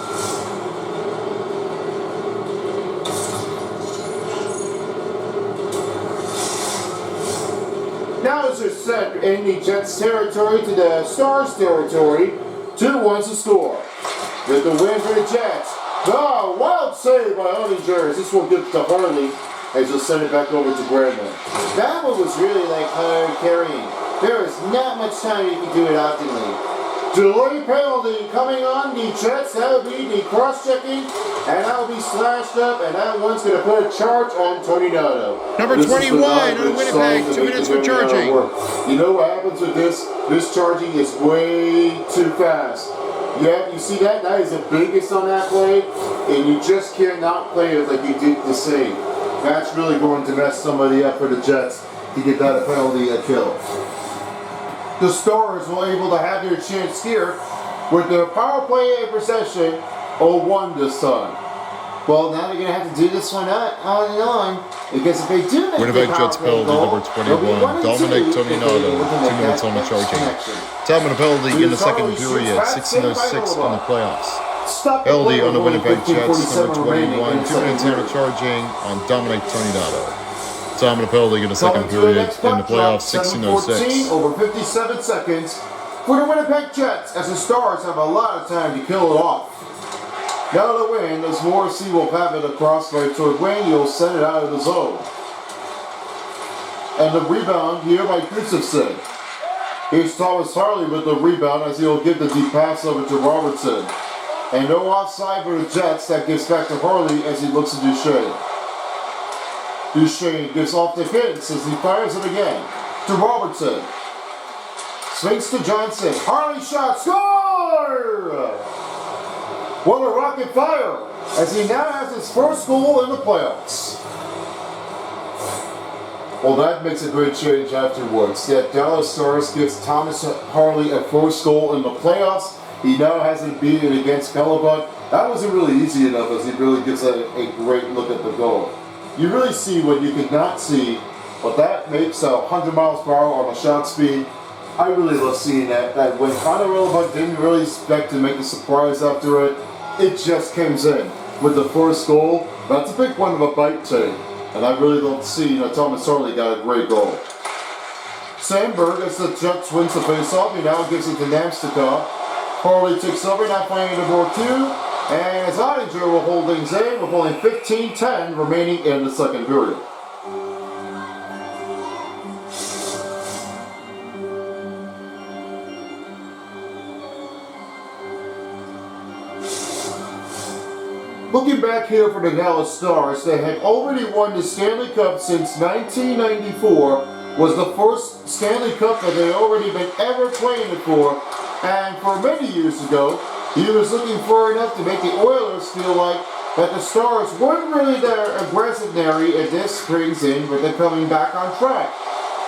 Now as they're set in the Jets territory to the Stars territory, 2-1's the score. With the win for the Jets. Oh, wild save by Ottinger as this will get to Harley as he'll send it back over to Granlund. That one was really like hard carrying. There was not much time you could do it optimally. Delay penalty coming on the Jets. That'll be the cross-checking, and that'll be slashed up, and that one's going to put a charge on Tony Nato. Number 21 on Winnipeg, 2 minutes for charging. You know what happens with this? This charging is way too fast. Yeah, you see that? That is the biggest on that play, and you just cannot play it like you did the same. That's really going to mess somebody up for the Jets to get that a penalty, a kill. The Stars were able to have their chance here with their power play possession 0-1 this time. Well, now they're going to have to do this one on and on, because if they do make Winnipeg the Jets power play penalty goal, number 21, Dominic Toninato, 2 minutes on the charging. Time on the penalty in the second period, 16:06 on the playoffs. Penalty on the Winnipeg Jets, number 21, 2 minutes on the charging on Dominic Toninato. Time on the penalty in the second period in the playoffs, 16:06. Over 57 seconds for the Winnipeg Jets as the Stars have a lot of time to kill it off. Now the win, as Morrissey will have it across right toward wing, he'll send it out of the zone. And the rebound here by Gustafson. Here's Thomas Harley with the rebound as he'll give the deep pass over to Robertson. And no offside for the Jets. That gives back to Harley as he looks at Duchesne. Duchesne gives off to Hintz as he fires it again to Robertson. Swings to Johnson. Harley shot. Score! What a rocket fire as he now has his first goal in the playoffs. Well, that makes a great change afterwards. That Dallas Stars gives Thomas Harley a first goal in the playoffs. He now hasn't beaten against Hellebuck. That wasn't really easy enough as he really gets a great look at the goal. You really see what you could not see, but that makes 100 miles per hour on the shot speed. I really love seeing that. That when Connor Hellebuck didn't really expect to make a surprise after it, it just comes in with the first goal. That's a big one of a bite take. And I really love to see, Thomas Harley got a great goal. Sandberg, as the Jets wins the face-off, he now gives it to Namstikov. Harley takes over, now playing the door 2. And as Ottinger will hold things in with only 15-10 remaining in the second period. Looking back here for the Dallas Stars, they had already won the Stanley Cup since 1994, was the first Stanley Cup that they already been ever playing it for, and for many years ago, he was looking for enough to make the Oilers feel like that the Stars weren't really their aggressive and this brings in with them coming back on track.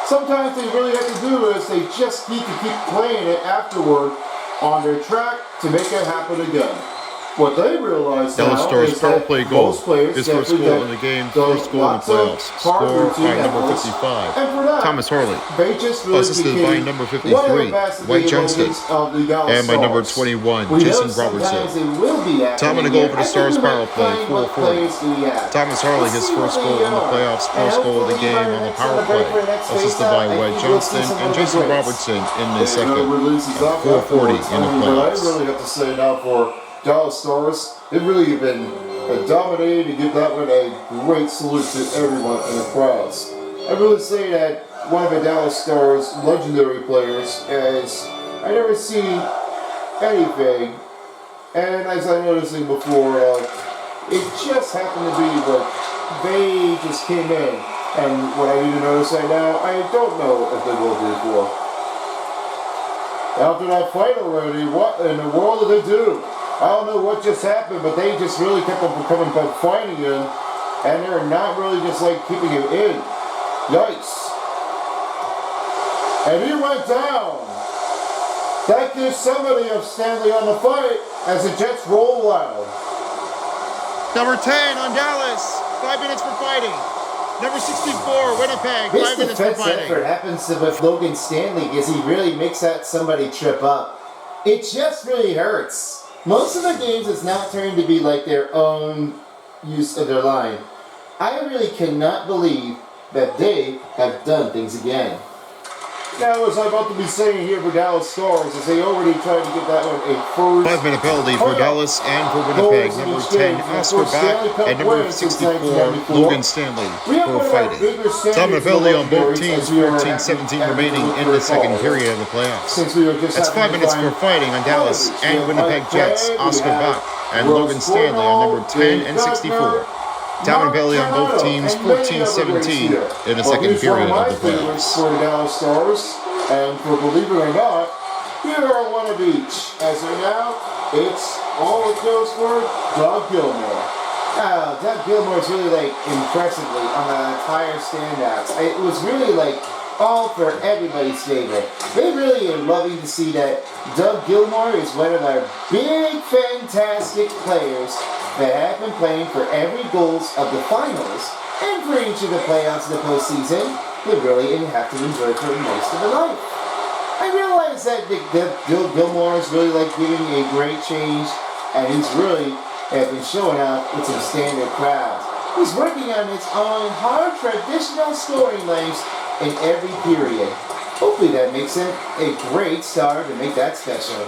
Sometimes they really have to do is they just need to keep playing it afterward on their track to make it happen again. What they realize Dallas now Stars is power that play goal. most players His first goal in the game, first goal in the playoffs. Score by number 55. Thomas Harley. They just really Assisted by number 53, White Johnston. And by number 21, Jason Robertson. Time to go over the Stars power play, 440. Thomas Harley, his first goal in the playoffs, first goal of the game on the power play. Assisted by White Johnston and Jason Robertson in the second. 440 in the playoffs. I really have to say now for Dallas Stars, they've really been dominating to give that one a great salute to everyone in the crowds. I really say that one of the Dallas Stars' legendary players, as I never seen anything, and as I noticing before, it just happened to be what they just came in, and what I need to notice right now, I don't know if they will do for. After that fight already, what in the world did they do? I don't know what just happened, but they just really kept on coming back fighting in, and they're not really just like keeping it in. Yikes. And he went down. That gives somebody of Stanley on the fight as the Jets roll out. Number 10 on Dallas. 5 minutes for fighting. Number 64, Winnipeg. 5 minutes for fighting. This defense effort happens with Logan Stanley because he really makes that somebody trip up. It just really hurts. Most of the games it's not turned to be like their own use of their line. I really cannot believe that they have done things again. Now, as I'm about to be saying here for Dallas Stars, as they already tried to get that one a first 5-minute penalty for Dallas and for Winnipeg. Number 10, Oscar Back, and number 64, Logan Stanley for fighting. 5-minute penalty on both teams, 14-17 remaining in the second period of the playoffs. That's 5 minutes for fighting on Dallas and Winnipeg Jets, Oscar Back, and Logan Stanley on number 10 and 64. Time and penalty on both teams, 14-17 in the second period of the playoffs. For the Dallas Stars, and for believe it or not, here are one of each. As of now, it's all it goes for Doug Gilmour. Doug Gilmour's really impressively on the entire standouts. It was really all for everybody's favorite. They really are loving to see that Doug Gilmour is one of our big, fantastic players that have been playing for every goals of the finals and for each of the playoffs of the postseason. They really have to enjoy for most of the life. I realize that Gilmour is really giving a great change, and he's really been showing up with some standard crowds. He's working on his own hard traditional scoring lengths in every period. Hopefully that makes him a great star to make that special.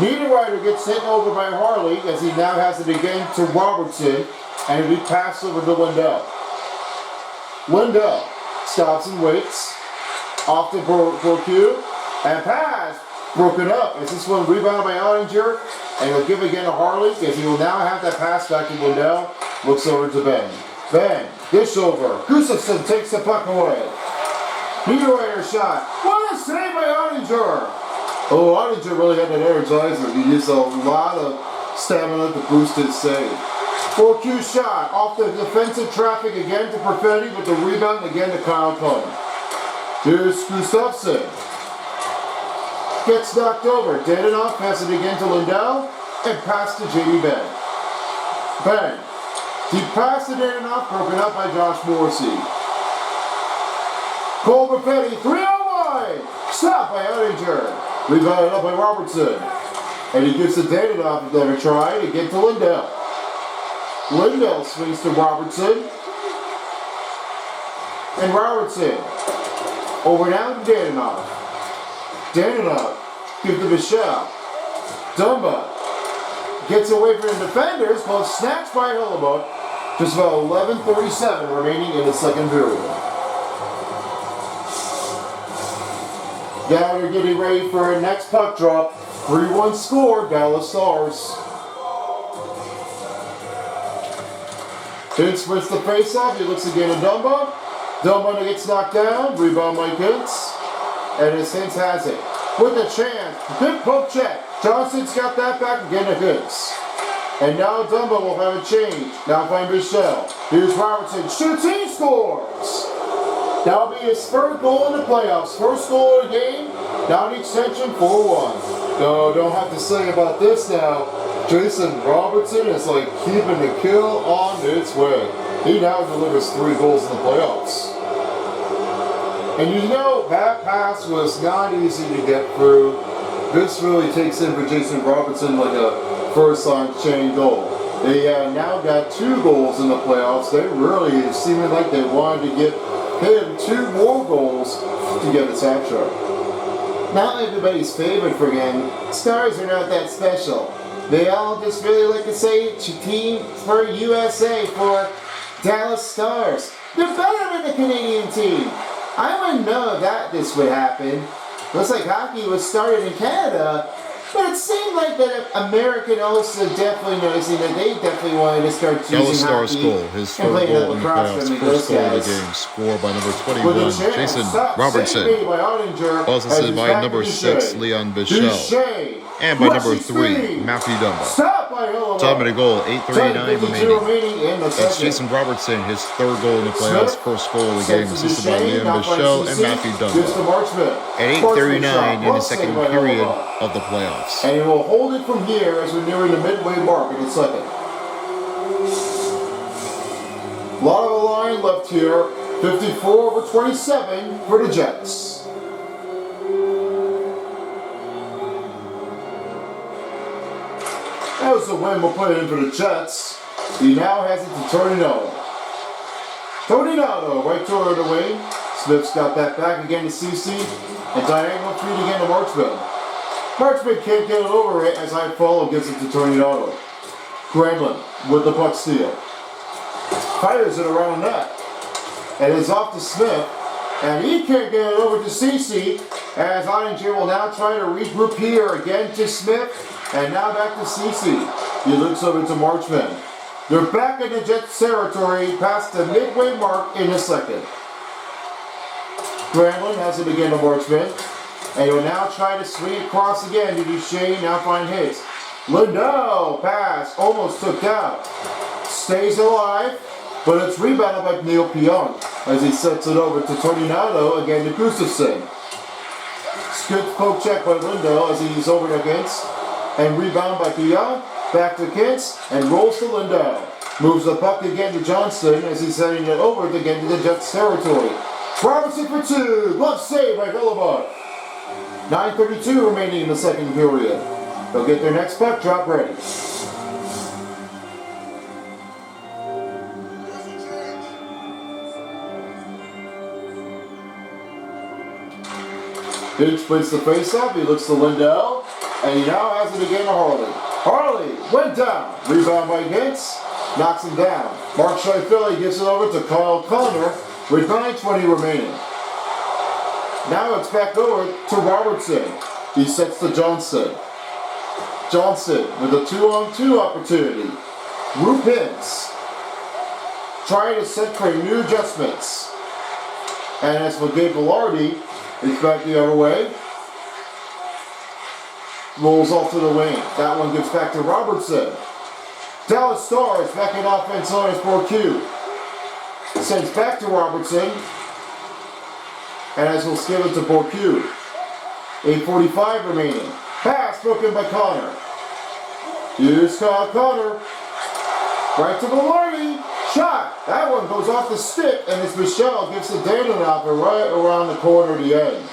Niederreiter gets hit over by Harley as he now has it again to Robertson, and it'll be passed over to Lindell. Lindell stops and waits. Off to Brocu. And pass. Broken up. As this one rebounded by Ottinger. And he'll give again to Harley, as he will now have that pass back to Lindell. Looks over to Ben. Ben, dish over. Gustafsson takes the puck away. Niederreiter shot. What a save by Ottinger! Oh, Ottinger really had an energizer. He used a lot of stamina to boost his save. 4Q shot off the defensive traffic again to Perfetti with the rebound again to Kyle Cohn. Here's Gustafsson. Gets knocked over. Dadonov passes it again to Lindell and pass to JD Ben. Ben. Deep pass to Dadonov, broken up by Josh Morrissey. Cole Perfetti, 3-on-1. Stopped by Ottinger. Rebounded up by Robertson. And he gives to Dadonov another try to get to Lindell. Lindell swings to Robertson. And Robertson. Over now to Dadonov. Dadonov gives to Michelle. Dumba gets away from the defenders, but snatched by Hellebuyck. Just about 11:37 remaining in the second period. Now they're getting ready for a next puck drop. 3-1 score, Dallas Stars. Hintz wins the face-off. He looks again at Dumba. Dumba gets knocked down. Rebound by Hintz. And as Hintz has it. With a chance. Good poke check. Johnson's got that back again to Hintz. And now Dumba will have a change. Now find Michelle. Here's Robertson. Shoots, he scores! That'll be his third goal in the playoffs. First goal of the game. Down extension 4-1. No, don't have to say about this now. Jason Robertson is like keeping the kill on its way. He now delivers 3 goals in the playoffs. And you know, that pass was not easy to get through. This really takes in for Jason Robertson like a first on chain goal. They now got 2 goals in the playoffs. They really seeming like they wanted to get him 2 more goals to get his hat trick. Not everybody's favorite for him. Stars are not that special. They all just really like to say team for USA for Dallas Stars. They're better than the Canadian team. I wouldn't know that this would happen. Looks like hockey was started in Canada, but it seemed like that American also definitely noticing that they definitely wanted to start using Dallas Stars hockey goal, his third goal in the playoffs, first goal of the game, scored by number 21, Jason Robertson. Also assisted by number 6, Leon Bichelle. And by number 3, Matthew Dumba. Time of the goal, 8:39 remaining. That's Jason Robertson, his third goal in the playoffs, first goal of the game, assisted by Leon Bichelle and Matthew Dumba. At 8:39 in the second period of the playoffs. And he will hold it from here as we're nearing the midway mark in the second. A lot of the line left here. 54/27 for the Jets. That was the win. We'll put it in for the Jets. He now has it to Torinato. Torinato right toward the wing. Smith's got that back again to CC. And diagonal feed again to Marchman. Marchman can't get it over it as I follow gives it to Torinato. Granlund with the puck steal. Fires it around net. And it's off to Smith. And he can't get it over to CC. As Ottinger will now try to regroup here again to Smith. And now back to CC. He looks over to Marchman. They're back in the Jets territory past the midway mark in the second. Granlund has it again to Marchman. And he'll now try to swing across again to Duchesne. Now find his. Lindell pass. Almost took out. Stays alive. But it's rebounded by Neil Pionk as he sets it over to Torinato again to Gustafsson. Good poke check by Lindell as he's over against. And rebound by Pionk. Back to Kintz and rolls to Lindell. Moves the puck again to Johnston as he's sending it over again to the Jets territory. Robertson for 2. Glove save by Hellebuyck. 9:32 remaining in the second period. They'll get their next puck drop ready. Hitch splits the face-off. He looks to Lindell. And he now has it again to Harley. Harley went down. Rebound by Hintz. Knocks him down. Mark Scheifele gives it over to Kyle Connor. with 9:20 remaining. Now it's back over to Robertson. He sets to Johnson. Johnson with a 2-on-2 opportunity. Rupins trying to set for new adjustments. And as for Gabe Velarde, it's back the other way. Rolls off to the wing. That one gets back to Robertson. Dallas Stars back in offense on his 4Q. Sends back to Robertson. And as we'll skip it to Bourque. 8:45 remaining. Pass broken by Connor. Here's Connor. Right to Velarde. Shot. That one goes off the stick, and it's Michelle gives to Danilov right around the corner of the end.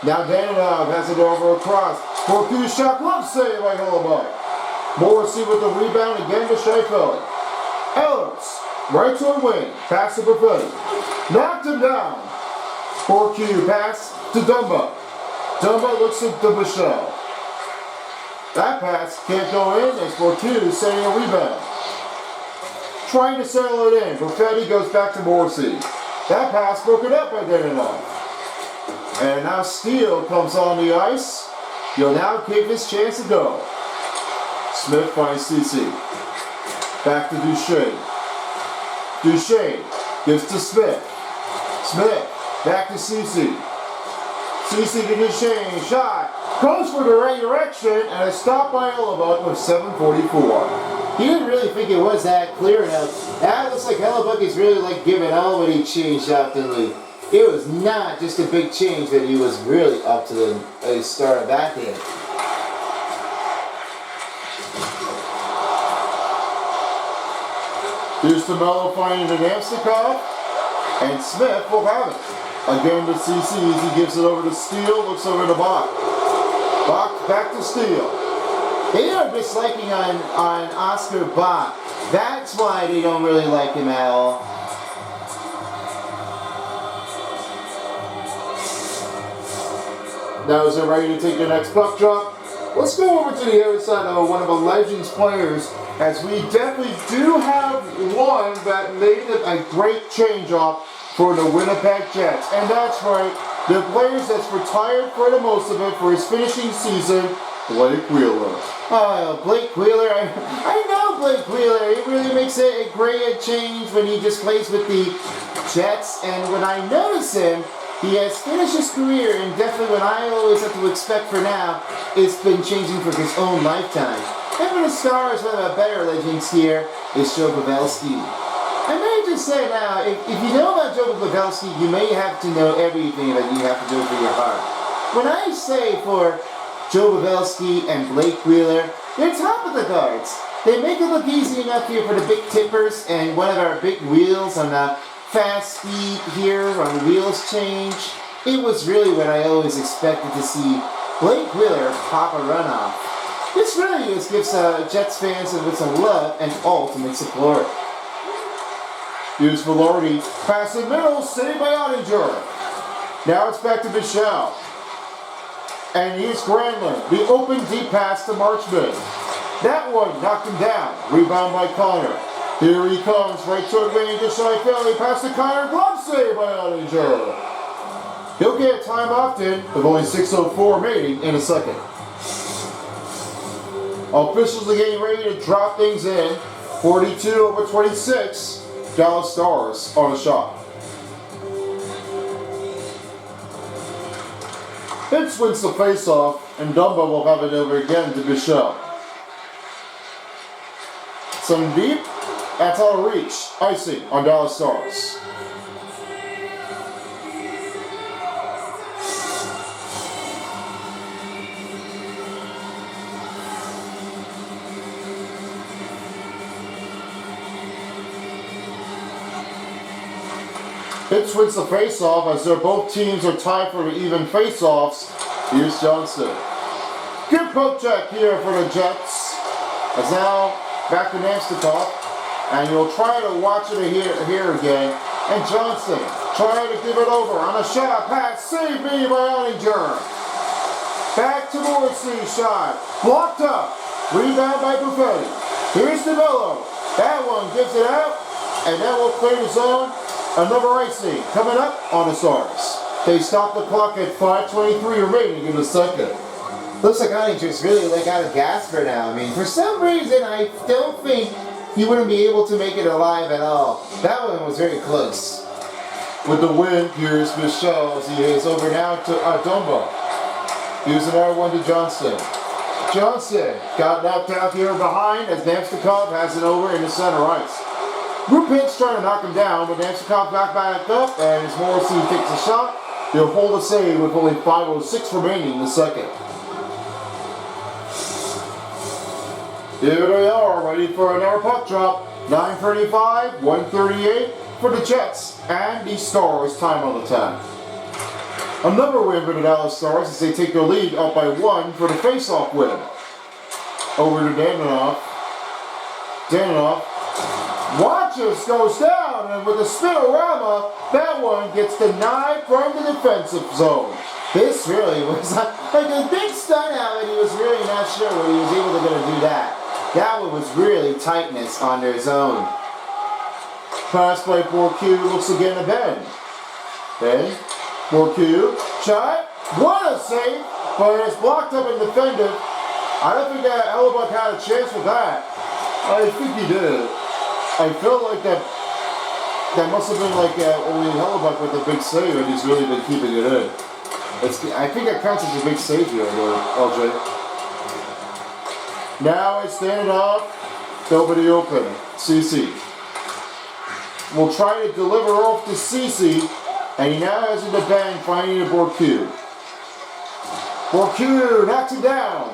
Now Danilov has it over across. Bourque shot, glove save by Hillebuck. Morrissey with the rebound again to Sheffield. Ellis, right to a wing. Pass to Buffetti. Knocked him down. Bourque pass to Dumba. Dumba looks at the Michelle. That pass can't go in as Bourque setting a rebound. Trying to settle it in. Buffetti goes back to Morrissey. That pass broken up by Danilov. And now Steele comes on the ice. He'll now give his chance to go. Smith finds CC. Back to Duchesne. Duchesne gives to Smith. Smith back to CC. CC to Duchesne. Shot. Goes for the right direction and a stop by Hillebuck with 7:44. He didn't really think it was that clear enough. That looks like Hillebuck is really like giving all when he changed out the lead. It was not just a big change that he was really up to the start of that game. Here's to Mello finding an Amstikov, and Smith will have it. Again to CC as he gives it over to Steele, looks over to Bach. Bach back to Steele. They are disliking on Oscar Bach. That's why they don't really like him at all. Now is it ready to take the next puck drop? Let's go over to the other side of one of the Legends players, as we definitely do have one that made a great change-off for the Winnipeg Jets. And that's right, the players that's retired for the most of it for his finishing season, Blake Wheeler. Oh, Blake Wheeler. I know Blake Wheeler. He really makes a great change when he just plays with the Jets. And when I notice him, he has finished his career, and definitely what I always have to expect for now, it's been changing for his own lifetime. And for the Stars, one of our better legends here is Joe Pavelski. I may just say now, if you know about Joe Pavelski, you may have to know everything that you have to do for your heart. When I say for Joe Pavelski and Blake Wheeler, they're top of the guards. They make it look easy enough here for the big tippers, and one of our big wheels on the fast speed here on the wheels change. It was really what I always expected to see Blake Wheeler pop a runoff. This really just gives Jets fans with some love and ultimate support. Here's Velarde, pass in middle, saved by Ottinger. Now it's back to Michelle. And here's Granlund, the open deep pass to Marchman. That one knocked him down, rebound by Connor. Here he comes, right toward range to Scheifele, pass to Connor, glove save by Ottinger. He'll get a time opt in with only 6:04 remaining in a second. Officials are getting ready to drop things in. 42/26, Dallas Stars on a shot. Hintz wins the faceoff, and Dumba will have it over again to Michelle. Some deep, that's out of reach. Icing on Dallas Stars. Hintz wins the face-off as both teams are tied for the even face-offs. Here's Johnson. Good poke check here for the Jets. As now back to Namstikov. And you'll try to watch it here again. And Johnson trying to give it over on a shot. Pass saved by Ottinger. Back to Morrissey shot. Blocked up. Rebound by Buffetti. Here's DeMello. That one gives it out. And that will clear the zone. Another icing coming up on the Stars. They stop the clock at 5:23 remaining in the second. Looks like Ottinger's really like out of gas for now. I mean, for some reason, I don't think he wouldn't be able to make it alive at all. That one was very close. With the win, here's Michelle as he is over now to Dumbo. Here's another one to Johnston. Johnson got knocked out here behind as Namstikov has it over in the center ice. Rupin's trying to knock him down, but Namstikov back up, and as Morrissey takes a shot, they'll hold a save with only 5:06 remaining in the second. Here they are, ready for another puck drop. 9:35, 1:38 for the Jets and the Stars time on attack. Another win for the Dallas Stars as they take their lead up by 1 for the face-off win. Over to Danilov. Danilov watches, goes down, and with a spinorama, that one gets denied from the defensive zone. This really was like a big stun out, and he was really not sure when he was able to do that. That one was really tightness on their zone. Pass by Bourque, looks again to Ben. Ben, Bourque, shot, what a save, but it's blocked up and defended. I don't think that Hellebuck had a chance with that. I think he did. I felt like that must have been like only Hellebuck with a big save, and he's really been keeping it in. I think that counts as a big save here, LJ. Now it's standing off, nobody open. CC. Will try to deliver off to CC, and he now has in the bang finding a Bourque. Bourque knocks it down.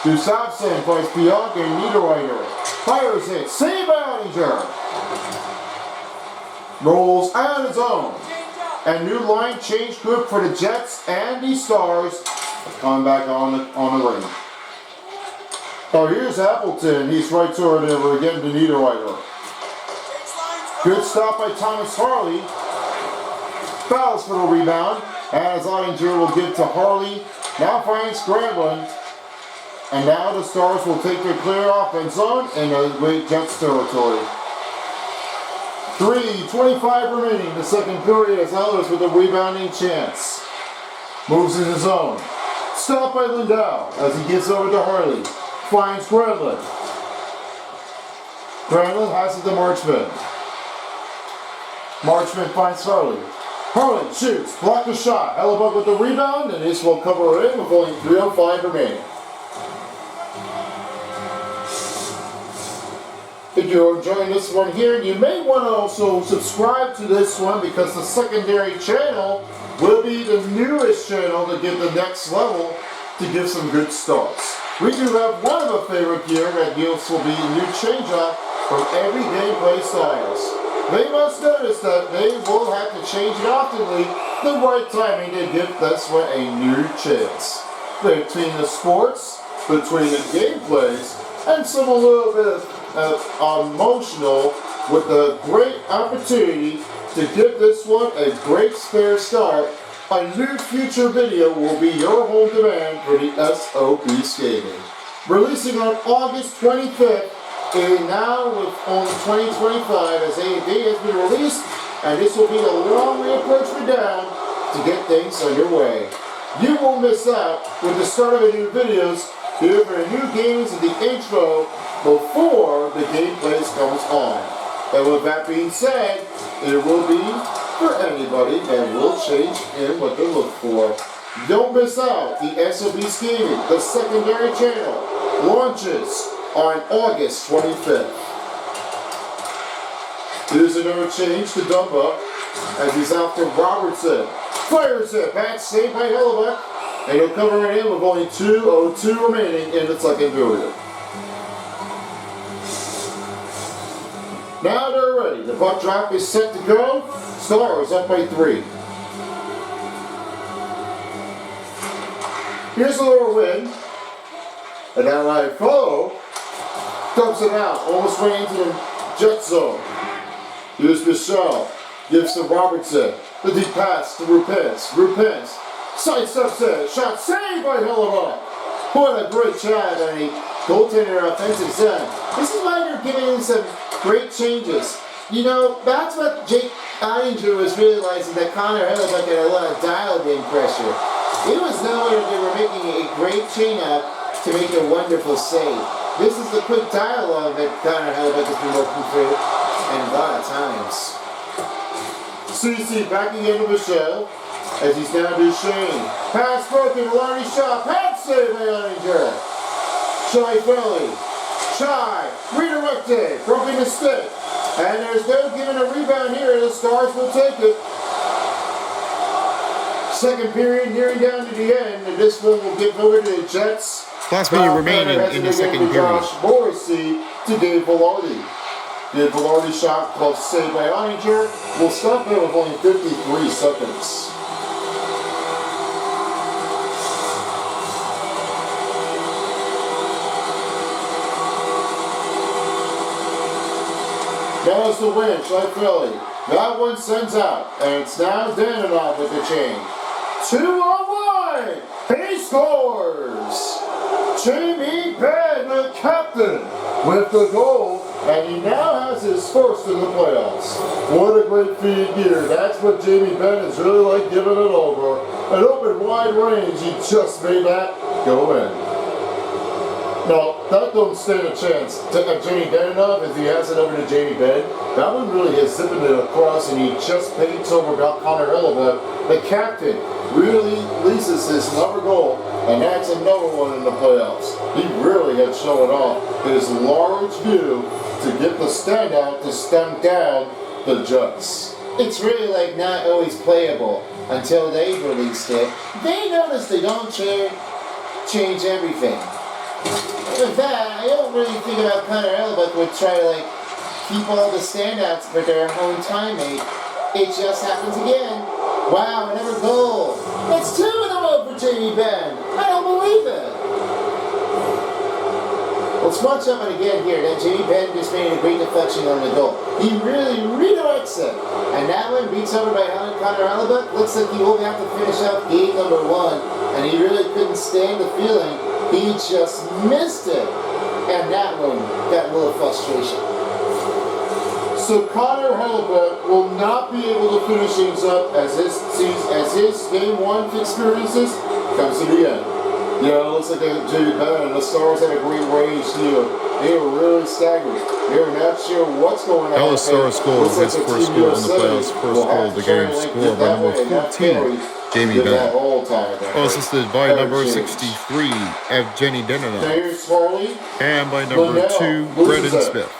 Gustafsson finds Bianca and Niederreiter. Fires it, save Ottinger. Rolls out of his own. And new line change group for the Jets and the Stars. Coming back on the ring. Oh, here's Appleton. He's right toward it again to Niederreiter. Good stop by Thomas Harley. Fouls for the rebound. As Ottinger will give to Harley. Now finds Granlund. And now the Stars will take their clear offense zone in the great Jets territory. 3:25 remaining in the second period as Ellers with a rebounding chance. Moves in the zone. Stopped by Lindell as he gives over to Harley. Finds Granlund. Granlund has it to Marchment. Marchment finds Harley. Harley shoots, block the shot. Hellebuck with the rebound, and this will cover it in with only 3:05 remaining. If you're enjoying this one here, you may want to also subscribe to this one because the secondary channel will be the newest channel to get the next level to give some good starts. We do have one of a favorite here that yields will be a new change-up from every gameplay styles. They must notice that they will have to change it oftenly the right timing to give this one a new chance. Between the sports, between the gameplays, and some a little bit of emotional with a great opportunity to give this one a great spare start. A new future video will be your home demand for the SOB Skating. Releasing on August 25th, and now with on 2025 as A&B has been released, and this will be a long way approach for down to get things underway. You won't miss out with the start of the new videos here for the new games and the intro before the gameplay comes on. And with that being said, it will be for anybody and will change in what they look for. Don't miss out. The SOB Skating, the secondary channel, launches on August 25th. Here's another change to Dumba as he's out to Robertson. Fires it, back saved by Hellebuck, and he'll cover it in with only 2:02 remaining in the second period. Now they're ready. The puck drop is set to go. Stars up by 3. Here's a little win. And now Foe dumps it out. Almost went into the Jet zone. Here's Michelle. Gives to Robertson. The deep pass to Rupins. Rupins sidesteps it. Shot saved by Hellebuck. What a great shot on a goaltender offensive zone. This is why they're giving him some great changes. You know, that's what Jake Ottinger was realizing, that Connor Hellebuyck had a lot of dialed-in pressure. It was nowhere they were making a great chain-up to make a wonderful save. This is the quick dialogue that Connor Hellebuyck has been working through, and a lot of times. CC backing into Michelle as he's now Duchesne. Pass broken, Larry Shaw, pass save by Ottinger. Shy Philly. Shy, redirected, broken the stick. And there's no giving a rebound here. The Stars will take it. Second period nearing down to the end, and this one will give over to the Jets. Last minute remaining in the second period. Josh Morrissey to Dave Velarde. Dave Velarde shot close saved by Ottinger. Will stop there with only 53 seconds. Now it's the winch, like Philly. That one sends out, and it's now Danilov with the change. 2-on-1! He scores! Jamie Benn, the captain, with the goal, and he now has his first in the playoffs. What a great feed here. That's what Jamie Benn is really like, giving it over. An open wide range, he just made that go in. Now, that don't stand a chance. Jamie Danilov, as he has it over to Jamie Benn, that one really is zipping it across, and he just paints over about Connor Hellebuyck. The captain really leases his number goal, and that's another one in the playoffs. He really had shown off his large view to get the standout to stem down the Jets. It's really like not always playable until they released it. They noticed they don't change everything. With that, I don't really think about Connor Hellebuyck would try to like keep all the standouts for their own teammate. It just happens again. Wow, another goal. It's 2 in a row for Jamie Benn. I don't believe it. Let's watch up it again here. That Jamie Benn just made a great deflection on the goal. He really redirects it. And that one beats over by Connor Hellebuyck. Looks like he will have to finish out game number 1. And he really couldn't stand the feeling. He just missed it. And that one got a little frustration. So Connor Hellebuyck will not be able to finish things up as his game 1 experiences comes to the end. Yeah, it looks like Jamie Benn and the Stars had a great range here. They were really staggered. They were not sure what's going on. That was Stars scored his first goal in the playoffs, first goal of the game, scored by number 14, Jamie Benn. Assisted by number 63, Evgeny Danilov, and by number 2, Brendan Smith.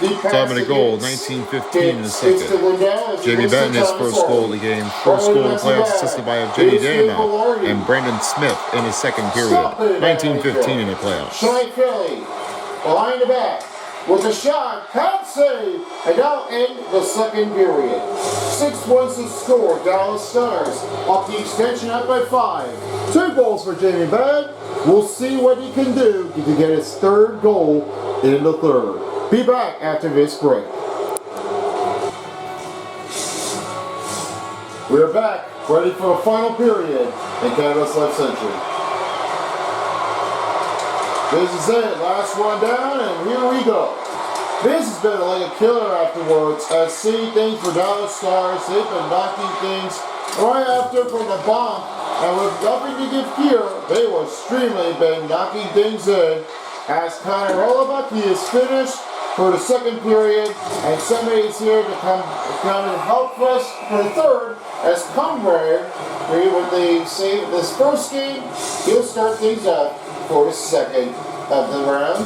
Time in the goal, 19:15 in the second. Jamie Benn, his first goal of the game. First goal in the playoffs, assisted by Evgeny Danilov and Brendan Smith in the second period. 19:15 in the playoffs. Shy Philly, behind the back, with a shot, count save, and now end the second period. 6 points to score, Dallas Stars, up the extension up by 5. 2 goals for Jamie Benn. We'll see what he can do to get his 3rd goal in the 3rd. Be back after this break. We're back, ready for a final period in Canada's Left Century. This is it, last one down, and here we go. This has been like a killer afterwards. I see things for Dallas Stars. They've been knocking things right after from the bomb, and with nothing to give here, they were extremely been knocking things in. As Connor Hellebuyck, he is finished for the second period, and somebody's here to come and help us for the 3rd, as Cumber, with the save this first game, he'll start things off for the second of the round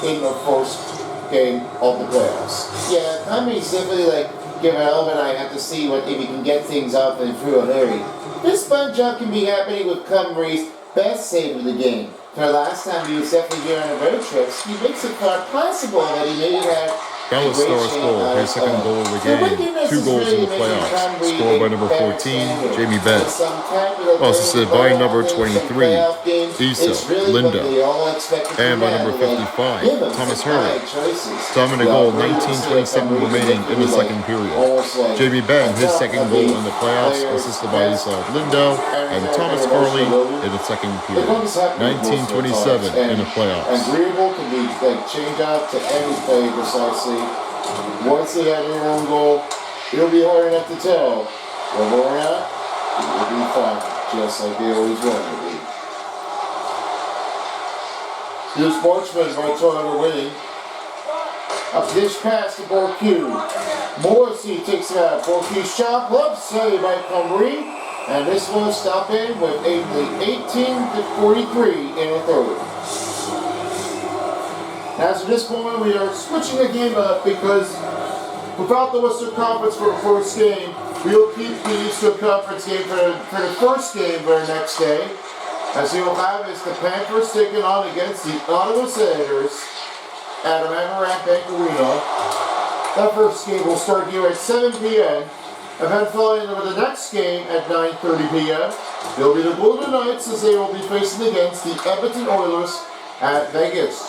in the first game of the playoffs. Yeah, Cumber's definitely like giving Elvin and I have to see what if he can get things up and through a hurry. This sponge job can be happening with Cumber's best save of the game. For the last time he was definitely here on a road trip, he makes it quite possible that he may have That was Stars' goal, his second goal of the game. 2 goals in the playoffs. Scored by number 14, Jamie Benn. Assisted by number 23, Issa Linda. And by number 55, Thomas Hurley. Time in the goal, 19:27 remaining in the second period. Jamie Benn, his second goal in the playoffs, assisted by Issa Linda and Thomas Hurley in the second period. 19:27 in the playoffs. And Agreeable can be like changed out to any play precisely. Once they had their own goal, it'll be hard enough to tell. But we're at, it will be fine, just like they always want to be. Here's Marchman by Toronto winning. A dish pass to Borque. Morrissey takes it out. Borque shot, glove save by Comrie. And this one stop in with a 18-43 in the third. As of this moment, we are switching the game up because without the Western Conference for the first game, we'll keep the Eastern Conference game for the first game for the next day. As you'll have is the Panthers taking on against the Ottawa Senators at Amaranth Bank Arena. That first game will start here at 7 p.m. and then following with the next game at 9:30 p.m. It'll be the Golden Knights as they will be facing against the Edmonton Oilers at Vegas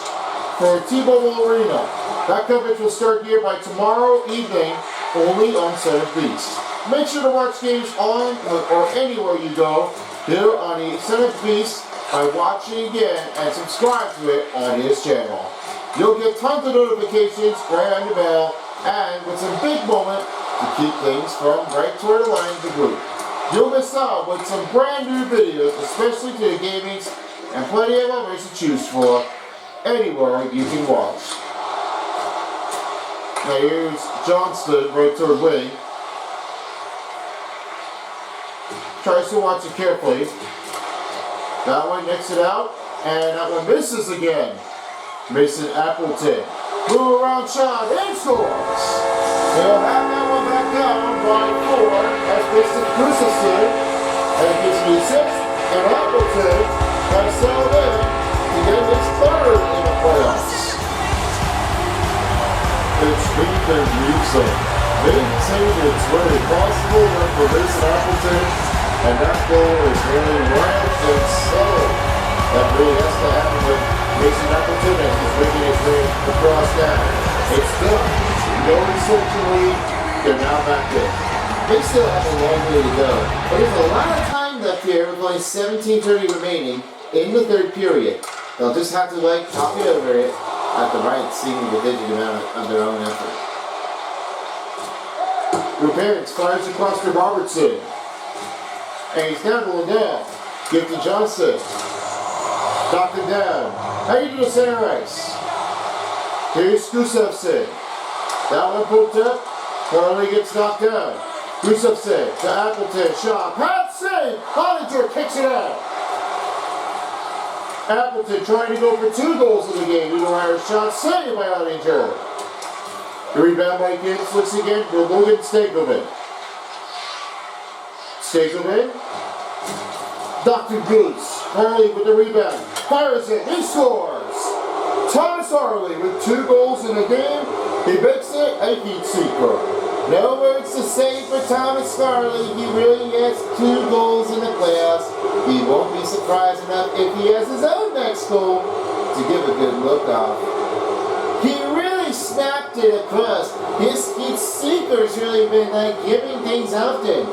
for T-Mobile Arena. That coverage will start here by tomorrow evening, only on Center Beast. Make sure to watch games on or anywhere you go here on the Center Beast by watching again and subscribe to it on his channel. You'll get tons of notifications right on your bell and with some big moment to keep things from right toward the line of the group. You'll miss out with some brand new videos, especially to the gamings, and plenty of others to choose for anywhere you can watch. Now here's Johnston right toward wing. Tries to watch it carefully. That one nicks it out, and that one misses again. Mason Appleton. Move around shot and scores. They'll have that one back down by 4 as Mason Gustafson. And it gives me 6, and Appleton has settled in to get his third in the playoffs. It's Ethan Reeves. Maintain it's very possible for Mason Appleton, and that goal is really right and settled. That really has to happen with Mason Appleton as he's making his way across down. It's done. No research lead. They're now back in. They still have a long way to go. But there's a lot of time left here with only 17:30 remaining in the third period. They'll just have to talk it over it at the right single-digit amount of their own effort. Repairs fires across to Robertson. And he's down to Lindell. Give to Johnson. Knocked it down. How you do the center ice? Here's Gustafson. That one poked up. Carly gets knocked down. Gustafson to Appleton. Shot. Pat save. Hollinger kicks it out. Appleton trying to go for 2 goals in the game. Either Irish shot saved by Hollinger. The rebound by Gibbs looks again for Logan Stakelman. Stakelman. Dr. Goose. Harley with the rebound. Fires it. He scores. Thomas Harley with 2 goals in the game. He makes it a heat seeker. No words to say for Thomas Harley. He really has 2 goals in the playoffs. He won't be surprised enough if he has his own next goal to give a good look off. He really snapped it across. His heat seeker's really been giving things out there.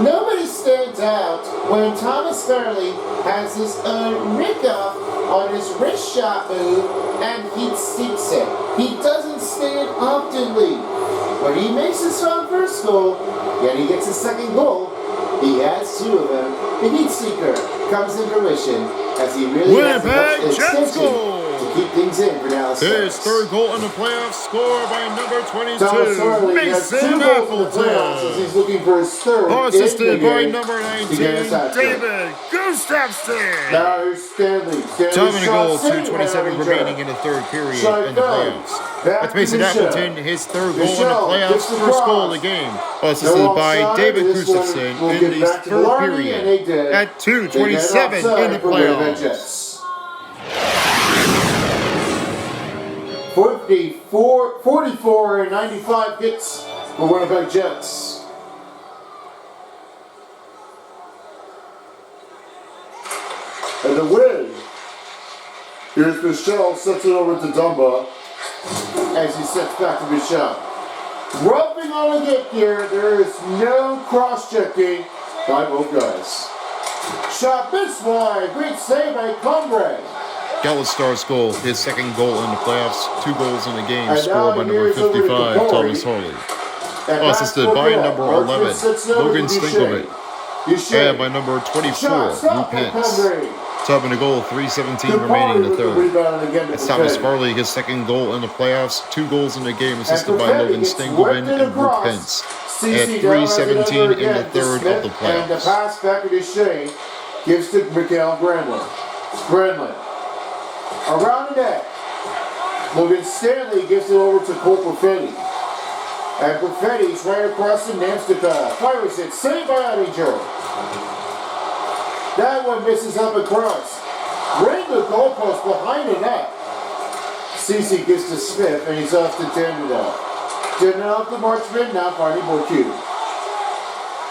Nobody stands out when Thomas Harley has his own rick-off on his wrist shot move and he seeks it. He doesn't stand oftenly. When he makes his own first goal, yet he gets his second goal, he has 2 of them. The heat seeker comes in fruition as he really has an extension to keep things in for Dallas. His third goal in the playoffs, scored by number 22, Mason Appleton. He's looking for his third. Assisted by number 19, David Gustafson. Now here's Stanley. Time in a goal, 2:27 remaining in the third period in the playoffs. That's Mason Appleton, his third goal in the playoffs, first goal of the game. Assisted by David Gustafson in the third period at 2:27 in the playoffs. 44 and 95 hits for Winnipeg Jets. And the win. Here's Michelle, sets it over to Dumba as he sets back to Michelle. Rubbing on the hip here, there is no cross-checking by both guys. Shot this wide, great save by Comrade. Gallistar's goal, his second goal in the playoffs, 2 goals in the game, And scored by now number here's over to 55, Corey. Thomas Harley. And Assisted back by for number Bill. 11, Marchman sits over Logan to Stinkelman. Duchesne. And by number 24, Shot, stop Lou by Pence. Connery. Topping the goal, 3:17 Kupari remaining in the with the third. rebound again to That's Thomas Perfetti. Farley, his second goal in the playoffs, 2 goals in the game, assisted by Perfetti Logan gets Stinkelman whipped and Lou across. Pence. CC At down has it 3:17 over in the again to third Smith, of the and the playoffs. pass back to Duchesne gives to Mikael Granlund. Granlund around the net. Logan Stanley gives it over to Cole Perfetti. And Perfetti's right across the Namstikov. Fires it, saved by Ottinger. That one misses up across. Ring the goalpost behind the net. CC gets to Smith, and he's off to Dandenov. Dandenov to Marchman, now finding Bourque.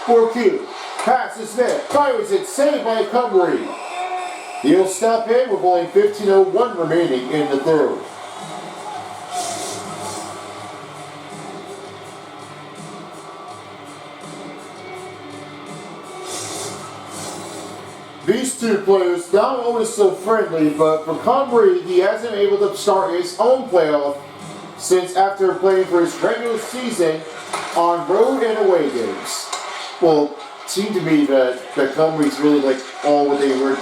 Bourque, pass to Smith, fires it, saved by Cumbery. He'll stop in with only 15:01 remaining in the third. These two players not only so friendly, but for Cumbery, he hasn't been able to start his own playoff since after playing for his regular season on road and away games. Well, it seemed to me that Cumbery's really like all what they were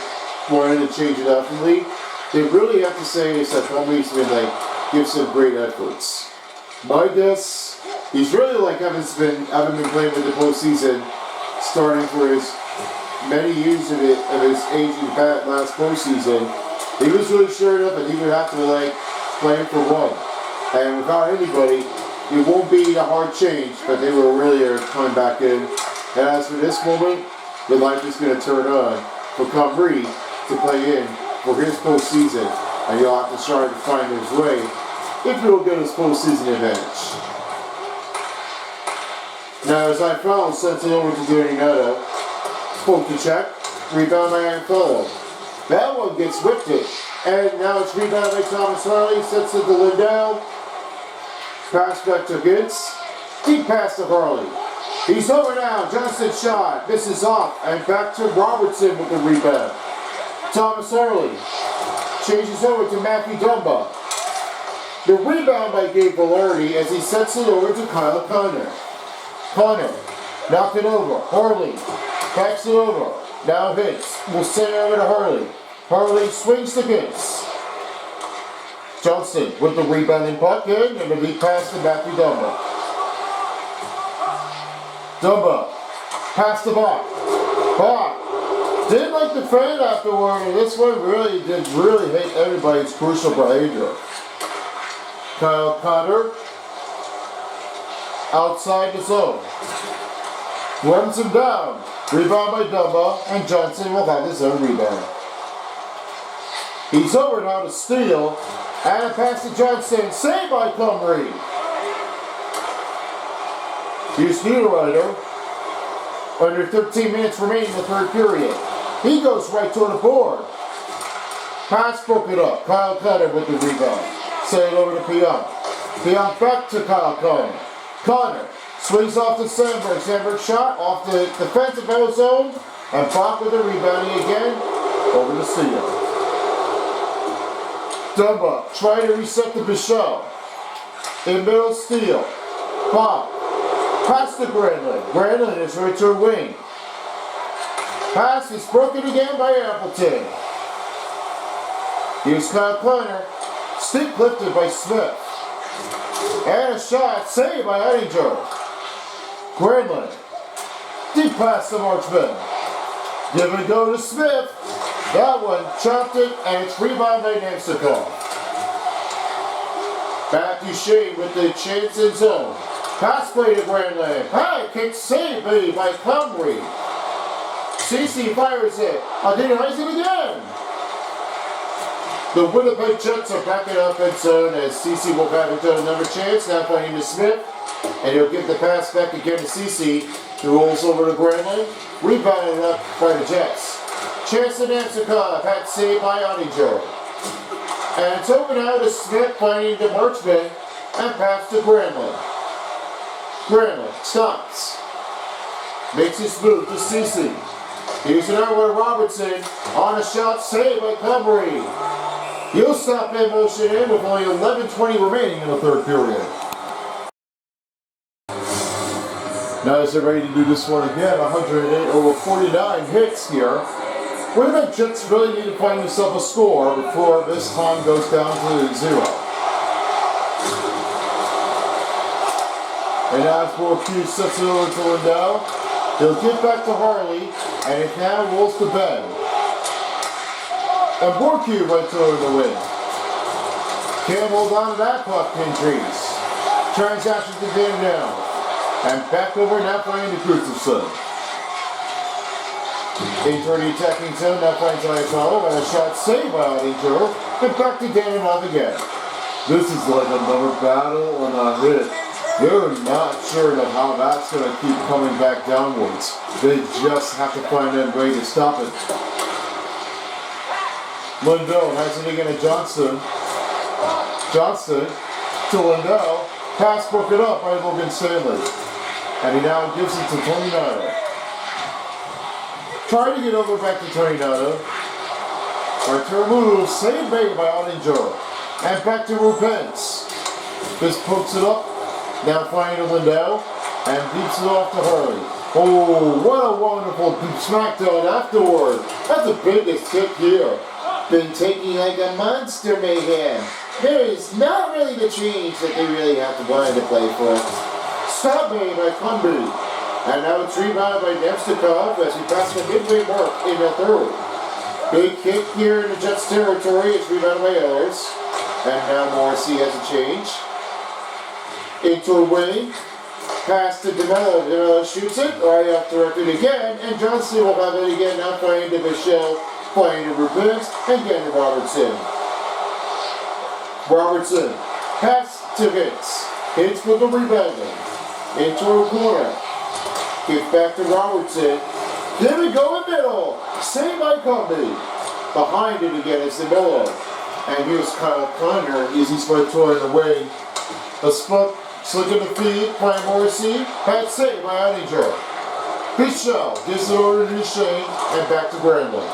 wanting to change it up. And they really have to say is that Cumbery's been like give some great efforts. My guess, he's really like having been playing with the postseason, starting for his many years of his aging last postseason. He was really sure enough that he would have to like play for one. And without anybody, it won't be a hard change, but they were really coming back in. And as for this moment, the light is going to turn on for Cumbery to play in for his postseason. And he'll have to try to find his way if he'll get his postseason advantage. Now, as I foul sends it over to Danny Poke to check. Rebound by Anfelo. That one gets whipped it. And now it's rebound by Thomas Harley. Sets it to Lindell. Pass back to Gintz. Deep pass to Harley. He's over now. Johnson shot. Misses off. And back to Robertson with the rebound. Thomas Harley changes over to Matthew Dumba. The rebound by Gabe Velarde as he sets it over to Kyle Connor. Connor knocked it over. Harley backs it over. Now Vince will send it over to Harley. Harley swings to Vince. Johnson with the rebounding puck in and the lead pass to Matthew Dumba. Dumba pass to Bach. Bach didn't like the defend afterward, and this one really hate everybody's crucial behavior. Kyle Connor outside the zone. Runs him down. Rebound by Dumba, and Johnson will have his own rebound. He's over now to steal, and a pass to Johnson, saved by Cumbery. Here's Niederreiter. Under 13 minutes remaining in the third period. He goes right toward the board. Pass broke it up. Kyle Connor with the rebound. Send it over to Pionk. Pionk back to Kyle Connor. Connor swings off to Sandberg. Sandberg shot off the defensive middle zone. And Bach with the rebounding again. Over to Seal. Dumba trying to reset the Bichelle. In middle steal. Bach. Pass to Granlund. Granlund is right to a wing. Pass is broken again by Appleton. Here's Kyle Connor. Stick lifted by Smith. And a shot saved by Ottinger. Granlund. Deep pass to Marchman. Give it a go to Smith. That one chopped it, and it's rebound by Namstikov. Back to Shane with the chance in zone. Pass play to Granlund. High kick saved by Cumbery. CC fires it. Denies it again. The Winnipeg Jets are backing up in zone as CC will have another chance. Now finding to Smith. And he'll give the pass back again to CC, who rolls over to Granlund. Rebounded up by the Jets. Chance to Namstikov. Pat saved by Ottinger. And it's over now to Smith finding to Marchman and pass to Granlund. Granlund stops. Makes his move to CC. Here's another one, Robertson on a shot saved by Cumbery. He'll stop in motion in with only 11:20 remaining in the third period. Now as they're ready to do this one again, 108 over 49 hits here. Winnipeg Jets really need to find themselves a score before this time goes down to 0. And as Borku sets it over to Lindell, he'll get back to Harley, and it now rolls to Ben. And Borku right over the win. Can't hold on to that puck, Pintrice. Transaction to game down. And back over now playing to Gustafsson. Into the attacking zone, now finds Ayatollah, and a shot saved by Oettinger. And back to Danilov again. This is like another battle on a hit. They're not sure of how that's going to keep coming back downwards. They just have to find a way to stop it. Lindell has it again to Johnson. Johnson to Lindell. Pass broken up by Logan Stanley. And he now gives it to Tony Nato. Trying to get over back to Tony Nato. Right to remove. Saved by Oettinger. And back to Rupens. This pokes it up. Now finding to Lindell. And beeps it off to Hurley. Oh, what a wonderful smackdown afterward. That's the biggest kick here. Been taking like a monster, Mayhem. There is not really the change that they really have to want to play for. Stop made by Cumby. And now it's rebounded by Nemstikov as he passes the midway mark in the third. Big kick here in the Jets territory. It's rebounded by Ehlers. And now Morrissey has a change. Into a wing. Pass to DeMello. DeMello shoots it. Right off directed again. And Johnson will have it again. Now playing to Michelle. Playing to Rubens. And getting to Robertson. Robertson. Pass to Hicks. Hicks with the rebounding. Into a corner. Give back to Robertson. There we go in middle. Saved by Cumby. Behind it again is DeMello. And here's Kyle Conner. Easy split toward the wing. A split. Slick in the feed by Morrissey. Pat saved by Oettinger. Pichel gives it over to Shane and back to Brandlin.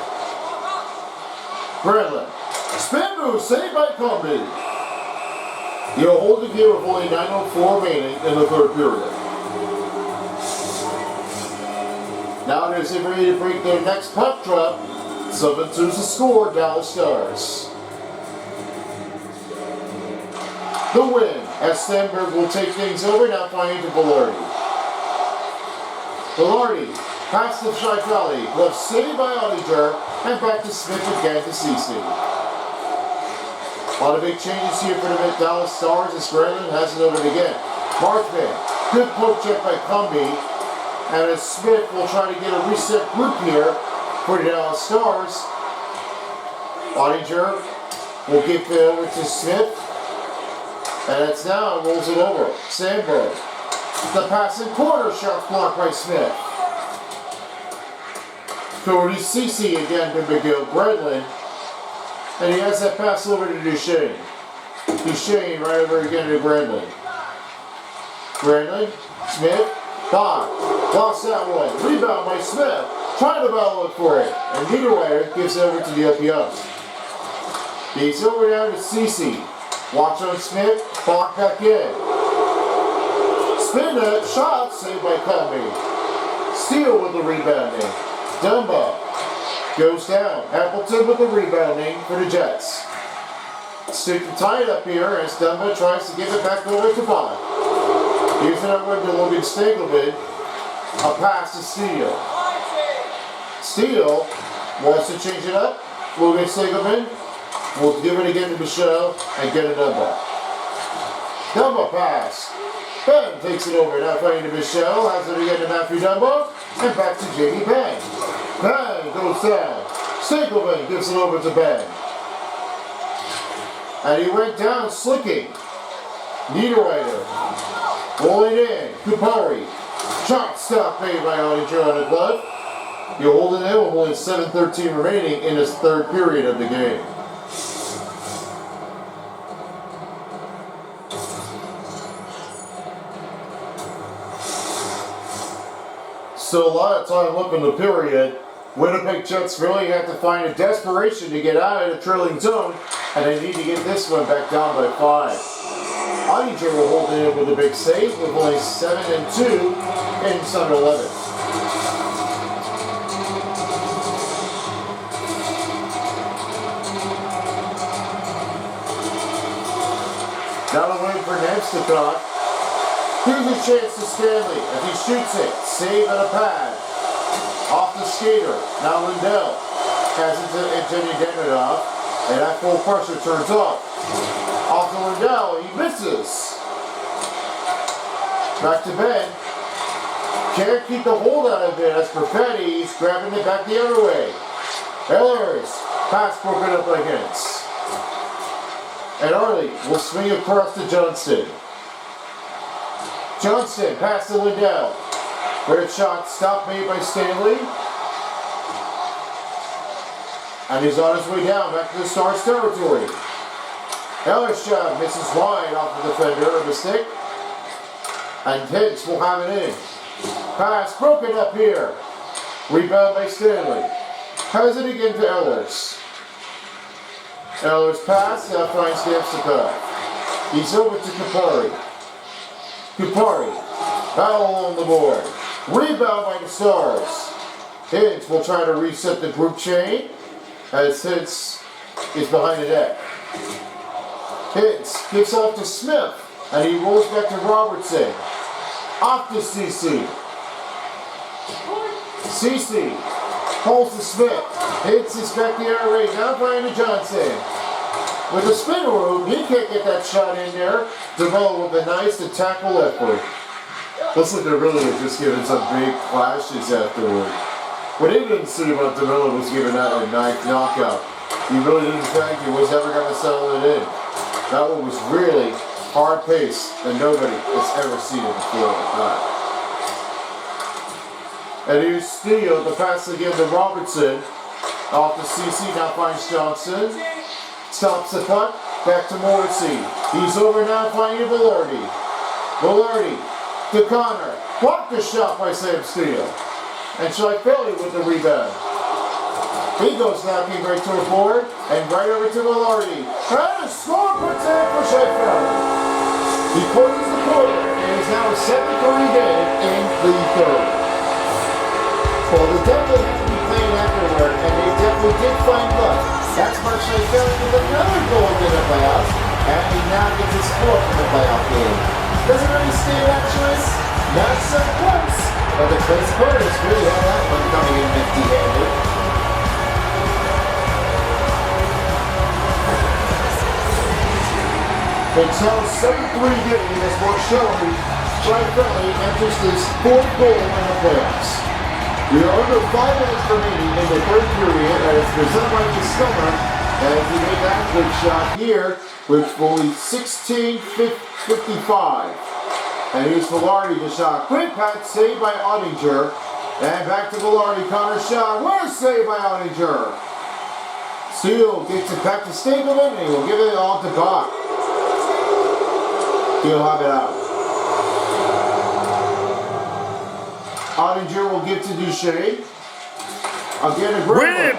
Brandlin. Spin move saved by Cumby. You'll hold it here with only 9:04 remaining in the third period. Now they're ready to break their next puck drop. 7-2's the score, Dallas Stars. The win, as Stenberg will take things over, now flying to Velarde. Velarde, past the Scheifele, left saved by Oettinger, and back to Smith again to Ceci. A lot of big changes here for the Dallas Stars as Brandon has it over it again. Markman, good poke check by Cumby, and as Smith will try to get a reset group here for the Dallas Stars. Oettinger will give it over to Smith. And it's now rolls it over. Sandberg. The pass in corner, shot blocked by Smith. Cody Ceci again to McGill Bradlin. And he has that pass over to Duchesne. Duchesne right over again to Brandlin. Brandlin, Smith, Doc. Lost that one. Rebound by Smith. Trying to battle it for it. And Niederreiter gives it over to the LPO. He's over down to Ceci. Watch on Smith, block back in. Spin it, shot, saved by Cumby. Steele with the rebounding. Dumba goes down. Appleton with the rebounding for the Jets. Stick tied up here as Dumba tries to give it back over to Bond. Here's another one to Logan Stagelman. A pass to Steele. Steele wants to change it up. Logan Stagelman. We'll give it again to Michelle and get a Dumba. Dumba pass. Ben takes it over. Now playing to Michelle. Has it again to Matthew Dumba. And back to J.D. Ben. Ben goes down. Stakelman gives it over to Ben. And he went down slicking. Niederreiter. Rolling in. Kupari. Shot stop made by Oettinger on the glove. You're holding in with only 7:13 remaining in this third period of the game. So a lot of time left in the period. Winnipeg Jets really have to find a desperation to get out of the trailing zone, and they need to get this one back down by 5. Ottinger will hold it in with a big save with only 7-2 in Sun 11. Now the win for Nemstikov. Here's a chance to Stanley. If he shoots it, save at a pad. Off the skater. Now Lindell has it to Evgeny Demidov, and that full pressure turns off. Off to Lindell, he misses. Back to Ben. Can't keep the hold out of it as Perfetti. He's grabbing it back the other way. Ehlers, pass broken up against. And Arlie will swing across to Johnston. Johnston, pass to Lindell. Great shot, stop made by Stanley. And he's on his way down, back to the Stars territory. Ehlers shot, misses wide off the defender of the stick. And Hicks will have it in. Pass broken up here. Rebound by Stanley. Has it again to Ehlers. Ehlers pass, now finds Nemstikov. He's over to Kupari. Kupari, battle on the board. Rebound by the Stars. Hintz will try to reset the group chain as Hintz is behind the net. Hintz gives off to Smith, and he rolls back to Robertson. Off to CC. CC holds to Smith. Hintz is back the other way, now playing to Johnson. With the spin room, he can't get that shot in there. DeVoe with a nice to tackle effort. Looks like they really have just given some big flashes afterward. When they didn't see what DeVoe was giving out a nice knockout, he really didn't think he was ever going to settle it in. That one was really hard paced, and nobody has ever seen it before like that. And here's Steele, the pass again to Robertson. Off the CC, now finds Johnson. Stops the puck, back to Morrissey. He's over now, finding Velarde. Velarde to Connor. Blocked the shot by Sam Steele. And Scheifele with the rebound. He goes knocking right to the board, and right over to Velarde. And a score puts in for Scheifele. He closes the quarter, and is now a 7-3 game in the third. Well, they definitely have to be playing afterward, and they definitely did find luck. That's Mark Scheifele with another goal in the playoffs, and he now gets his fourth in the playoff game. Doesn't really stay that choice, not so close, but the Trace Curtis really had that one coming in empty-handed. It's now a 7-3 game as Mark Scheifele enters his fourth goal in the playoffs. We are under 5 minutes remaining in the third period, and it's presented by Discover as he made that quick shot here with only 16:55. And here's Velarde the shot. Quick pass saved by Ottinger. And back to Velarde. Connor shot. What a save by Ottinger. Steele gets it back to Stapleton, and he will give it all to Bach. He'll have it out. Ottinger will give to Duchesne. Again, a great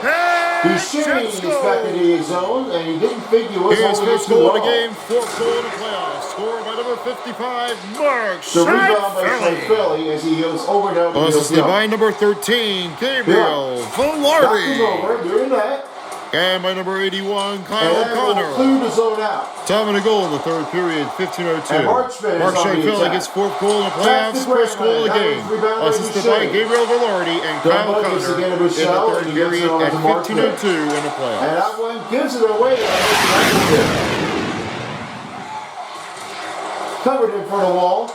Duchesne is back in the zone, and he didn't think he was Here's holding it first too goal well. of the game, fourth goal of the playoffs. Scored by number 55, Mark The rebound by Scheifele. Scheifele as he goes over now to Assisted by number 13, Gabriel Back is Velarde. over, doing that. And by number 81, And Kyle that will Connor. clear the zone out. Time of the goal in the third period, 15:02. And Marchman Mark is on the Scheifele attack. gets fourth goal in the Pass playoffs, to first goal of the Graham. game. That was rebounded by Assisted by Duchesne. Gabriel Velarde and Kyle Dunbar Connor gives again to in the Michelle, third and he gets it period over at to Marchman. 15:02 in the And playoffs. that one gives it away. Covered in front of the wall.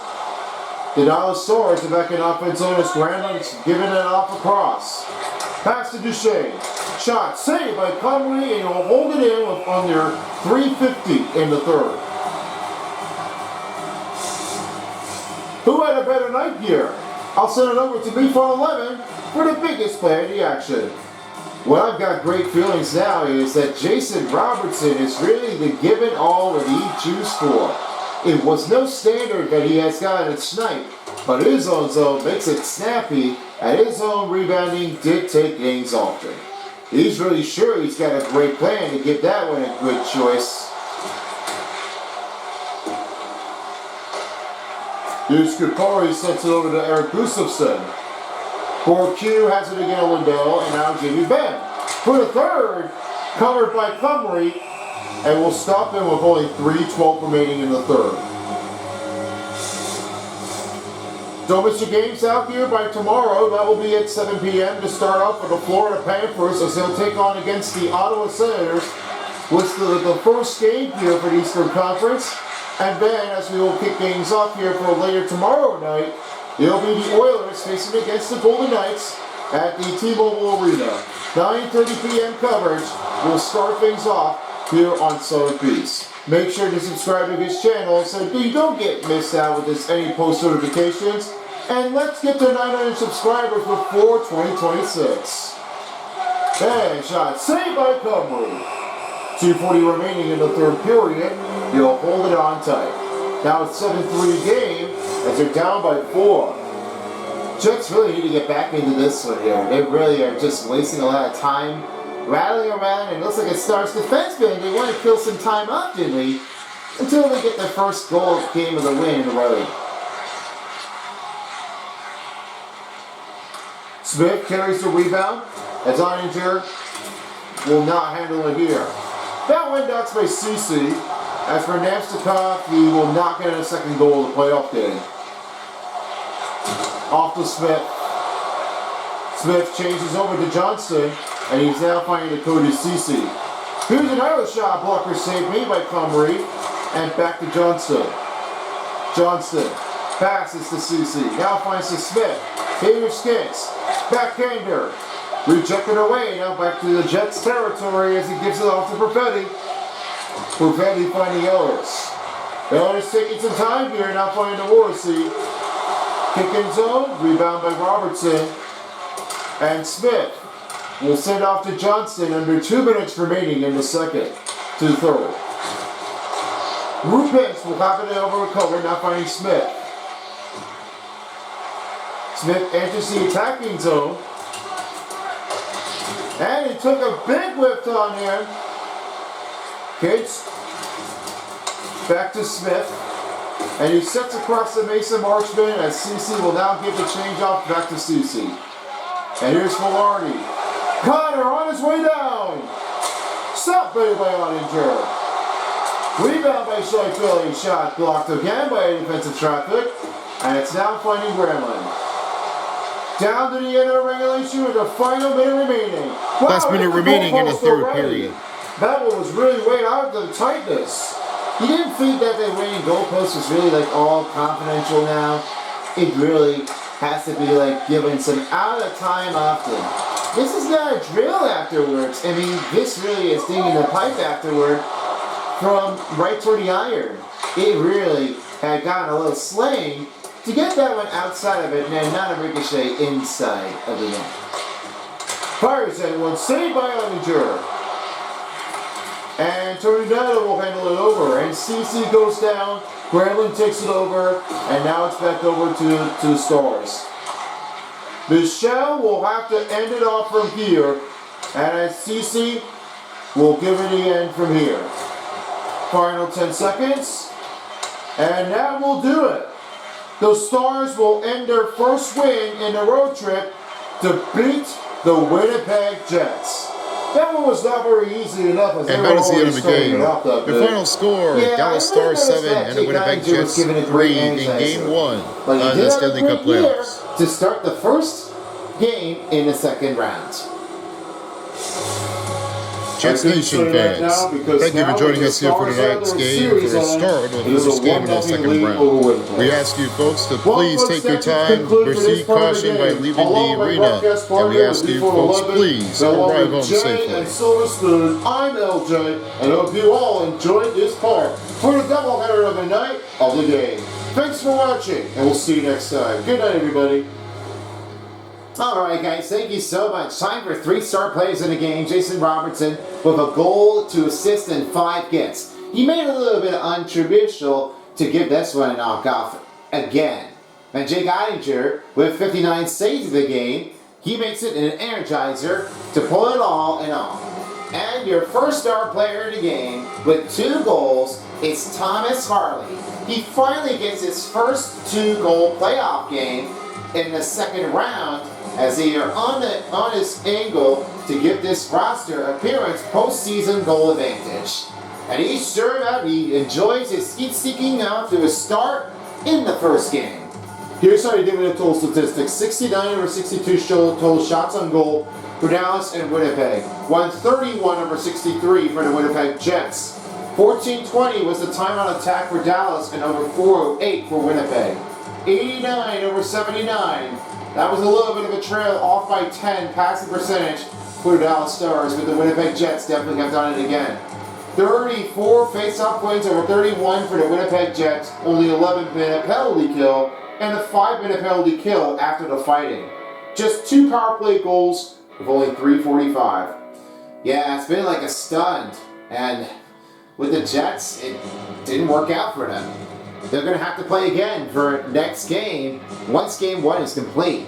The Dallas Stars are back in offense on his Grandin's giving it off across. Pass to Duchesne. Shot saved by Conway, and he'll hold it in with under 3:50 in the third. Who had a better night here? I'll send it over to B411 for the biggest play of the action. What I've got great feelings now is that Jason Robertson is really the give it all that he choose for. It was no standard that he has gotten it sniped, but his own zone makes it snappy, at his own rebounding did take things often. He's really sure he's got a great plan to give that one a good choice. Here's Kupari, sends it over to Eric Gustafsson. For Q has it again to Lindell, and now Jimmy Ben. For the third, covered by Cumry, and will stop him with only 3:12 remaining in the third. Don't miss your games out here by tomorrow. That will be at 7 p.m. to start off with the Florida Panthers as they'll take on against the Ottawa Senators with the first game here for the Eastern Conference. And then, as we will kick things off here for later tomorrow night, it'll be the Oilers facing against the Golden Knights at the T-Mobile Arena. 9:30 p.m. coverage will start things off here on Southern Beast. Make sure to subscribe to his channel so you don't get missed out with this any post notifications. And let's get to 900 subscribers before 2026. And shot saved by Cumry. 2:40 remaining in the third period. He'll hold it on tight. Now it's 7-3 game as they're down by 4. Jets really need to get back into this one here. They really are just wasting a lot of time rattling around, and it looks like it starts defensemen. They want to kill some time off, didn't they? Until they get their first goal game of the win in a row. Smith carries the rebound as Oettinger will not handle it here. That one ducks by CC. As for Namstikov, he will not get a second goal of the playoff game. Off to Smith. Smith changes over to Johnston, and he's now finding the Cody CC. Here's another shot blocker saved made by Cumry, and back to Johnston. Johnston passes to CC, now finds to Smith. Here's Skinks, backhander, rejected away, now back to the Jets territory as he gives it off to Perfetti. Perfetti finding Ellis. Ellis taking some time here, now finding the Morrissey. Kick in zone, rebound by Robertson. And Smith will send off to Johnston under 2 minutes remaining in the second to the third. Rupes will have it over recovered, now finding Smith. Smith enters the attacking zone. And he took a big whip on him. Kids. Back to Smith. And he sets across the Mason Marchman as CC will now give the change off back to CC. And here's Velarde. Connor on his way down. Stop by Oettinger. Rebound by Scheifele. Shot blocked again by defensive traffic. And it's now finding Gremlin. Down to the end of regulation with the final minute remaining. Last minute remaining in the third period. That one was really way out of the tightness. You didn't think that the winning goalpost was really like all confidential now? It really has to be like given some out of time often. This is not a drill afterwards. I mean, this really is stinging the pipe afterward from right toward the iron. It really had gotten a little slang to get that one outside of it and then not a ricochet inside of the net. Fires that one, saved by Oettinger. And Tornado will handle it over. And CC goes down. Gremlin takes it over. And now it's back over to the Stars. Michelle will have to end it off from here. And as CC will give it the end from here. Final 10 seconds. And that will do it. The Stars will end their first win in the road trip to beat the Winnipeg Jets. That one was not very easy enough. As and that is the end of the game. The final score, Dallas Stars 7 and the Winnipeg Jets 3 in Game 1 on the Stanley Cup playoffs. To start the first game in the second round. Jets Nation fans, thank you for joining us here for tonight's game for the start of the first game of the second round. We ask you folks to please take your time, proceed caution by leaving the arena, and we ask you folks please arrive home safely. I'm LJ, and I hope you all enjoyed this part for the doubleheader of the night of the game. Thanks for watching, and we'll see you next time. Good night, everybody. Alright guys, thank you so much. Time for 3-star players in the game. Jason Robertson with a goal, 2 assists, and 5 hits. He made it a little bit untraditional to give this one a knockoff again. And Jake Eidinger, with 59 saves of the game, he makes it an energizer to pull it all in all. And your first star player in the game with 2 goals is Thomas Harley. He finally gets his first 2-goal playoff game in the second round as they are on his angle to give this roster appearance postseason goal advantage. And he enjoys his heat-seeking out to a start in the first game. Here's how he did with the total statistics. 69 over 62 total shots on goal for Dallas and Winnipeg. 131 over 63 for the Winnipeg Jets. 14-20 was the time on attack for Dallas and over 408 for Winnipeg. 89 over 79. That was a little bit of a trail, off by 10 passing percentage for the Dallas Stars, but the Winnipeg Jets definitely have done it again. 34 face-off points over 31 for the Winnipeg Jets, only 11-minute penalty kill, and a 5-minute penalty kill after the fighting. Just 2 power play goals with only 3:45. Yeah, it's been like a stunt, and with the Jets, it didn't work out for them. They're going to have to play again for next game once game 1 is complete.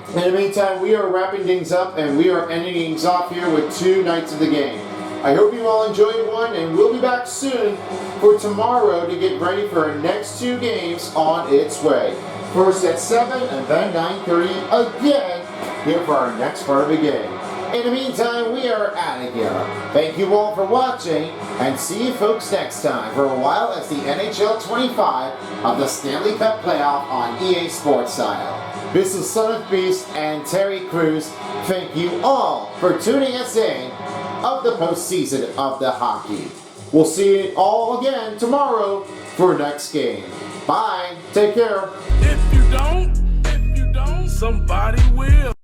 In the meantime, we are wrapping things up and we are ending things off here with 2 nights of the game. I hope you all enjoyed one, and we'll be back soon for tomorrow to get ready for our next 2 games on its way. First at 7 and then 9:30 again here for our next part of the game. In the meantime, we are out of here. Thank you all for watching, and see you folks next time for a while as the NHL 25 of the Stanley Cup Playoff on EA Sports Style. This is Son of Beast and Terry Crews. Thank you all for tuning us in of the postseason of the hockey. We'll see you all again tomorrow for next game. Bye. Take care. If you don't, somebody will.